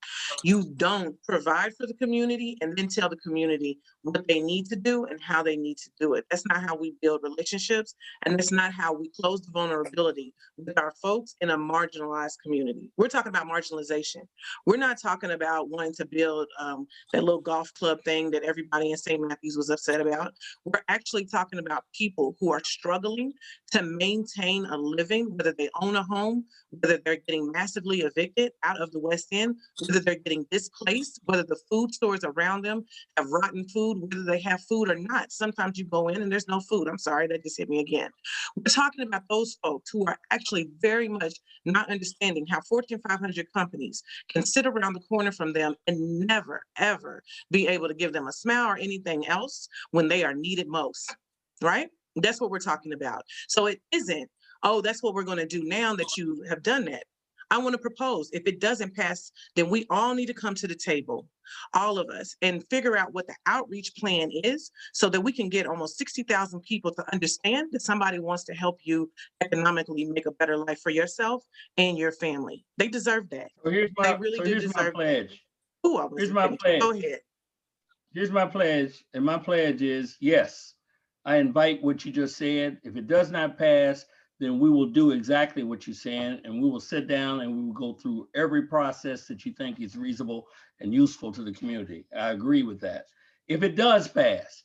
You don't provide for the community and then tell the community what they need to do and how they need to do it. That's not how we build relationships. And that's not how we close the vulnerability with our folks in a marginalized community. We're talking about marginalization. We're not talking about wanting to build that little golf club thing that everybody in St. Matthews was upset about. We're actually talking about people who are struggling to maintain a living, whether they own a home, whether they're getting massively evicted out of the West End, whether they're getting displaced, whether the food stores around them have rotten food, whether they have food or not. Sometimes you go in and there's no food. I'm sorry, that just hit me again. We're talking about those folks who are actually very much not understanding how Fortune 500 companies can sit around the corner from them and never, ever be able to give them a smile or anything else when they are needed most, right? That's what we're talking about. So it isn't, oh, that's what we're going to do now that you have done that. I want to propose, if it doesn't pass, then we all need to come to the table, all of us, and figure out what the outreach plan is so that we can get almost 60,000 people to understand that somebody wants to help you economically make a better life for yourself and your family. They deserve that. So here's my, they really so do here's deserve my pledge. Ooh, Here's my pledge. Go ahead. Here's my pledge. And my pledge is, yes, I invite what you just said. If it does not pass, then we will do exactly what you're saying, and we will sit down and we will go through every process that you think is reasonable and useful to the community. I agree with that. If it does pass,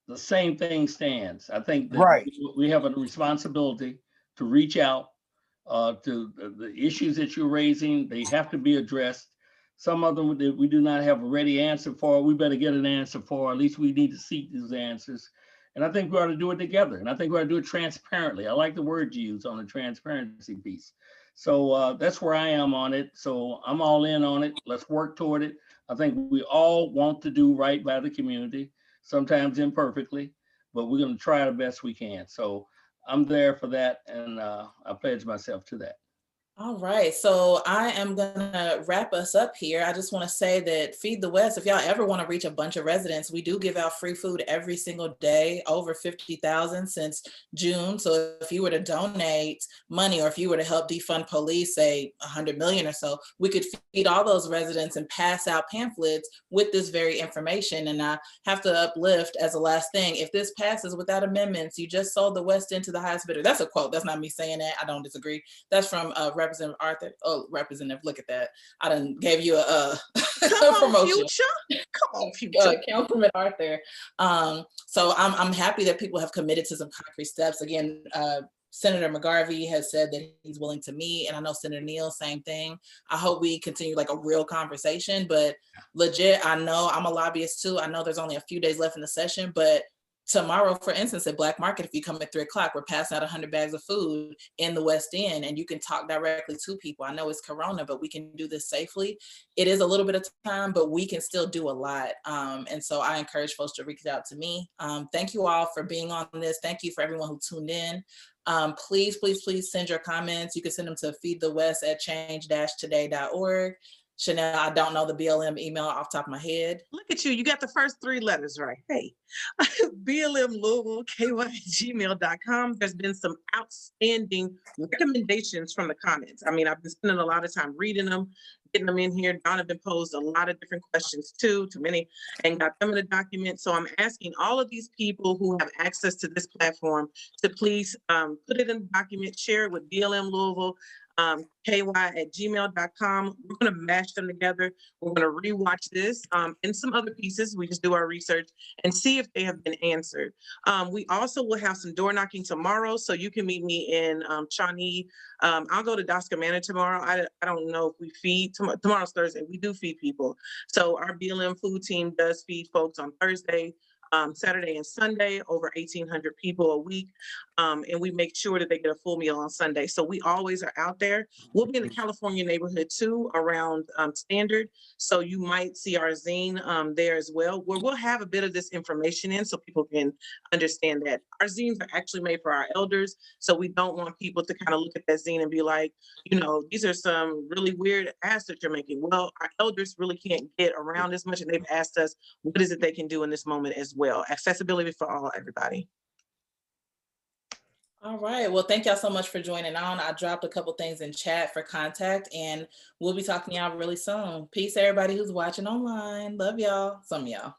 the same thing stands. I think that we have a responsibility to reach out to the issues that you're raising. They have to be addressed. Some of them that we do not have a ready answer for, we better get an answer for. At least we need to seek these answers. And I think we ought to do it together. And I think we ought to do it transparently. I like the word you use on the transparency piece. So that's where I am on it. So I'm all in on it. Let's work toward it. I think we all want to do right by the community, sometimes imperfectly, but we're going to try the best we can. So I'm there for that. And I pledge myself to that. All right, so I am gonna wrap us up here. I just want to say that Feed the West, if y'all ever want to reach a bunch of residents, we do give out free food every single day, over 50,000 since June. So if you were to donate money, or if you were to help defund police, say 100 million or so, we could feed all those residents and pass out pamphlets with this very information. And I have to uplift as a last thing, if this passes without amendments, you just sold the West End to the highest bidder. That's a quote, that's not me saying that, I don't disagree. That's from Representative Arthur. Oh, Representative, look at that. I done gave you a promotion. Future. Come on, Future. Councilman Arthur. So I'm happy that people have committed to some concrete steps. Again, Senator McGarvey has said that he's willing to meet, and I know Senator Neal, same thing. I hope we continue like a real conversation, but legit, I know I'm a lobbyist too. I know there's only a few days left in the session, but tomorrow, for instance, at Black Market, if you come at 3 o'clock, we're passing out 100 bags of food in the West End, and you can talk directly to people. I know it's Corona, but we can do this safely. It is a little bit of time, but we can still do a lot. And so I encourage folks to reach out to me. Thank you all for being on this. Thank you for everyone who tuned in. Please, please, please send your comments. You can send them to feedthewest@change-today.org. Chanel, I don't know the BLM email off the top of my head. Look at you. You got the first 3 letters right. Hey, BLM Louisville, ky@gmail.com. There's been some outstanding recommendations from the comments. I mean, I've been spending a lot of time reading them, getting them in here. Donovan posed a lot of different questions too, to many, and got them in the document. So I'm asking all of these people who have access to this platform to please put it in the document, share it with BLM Louisville, ky@gmail.com. We're going to mash them together. We're going to rewatch this and some other pieces. We just do our research and see if they have been answered. We also will have some door knocking tomorrow, so you can meet me in Shawnee. I'll go to Doscomana tomorrow. I don't know if we feed tomorrow's Thursday. We do feed people. So our BLM food team does feed folks on Thursday, Saturday and Sunday, over 1,800 people a week. And we make sure that they get a full meal on Sunday. So we always are out there. We'll be in the California neighborhood too, around Standard. So you might see our zine there as well, where we'll have a bit of this information in so people can understand that. Our zines are actually made for our elders. So we don't want people to kind of look at that zine and be like, you know, these are some really weird ads that you're making. Well, our elders really can't get around as much, and they've asked us, what is it they can do in this moment as well? Accessibility for all, everybody. All right. Well, thank y'all so much for joining on. I dropped a couple things in chat for contact, and we'll be talking to y'all really soon. Peace, everybody who's watching online. Love y'all. Some of y'all.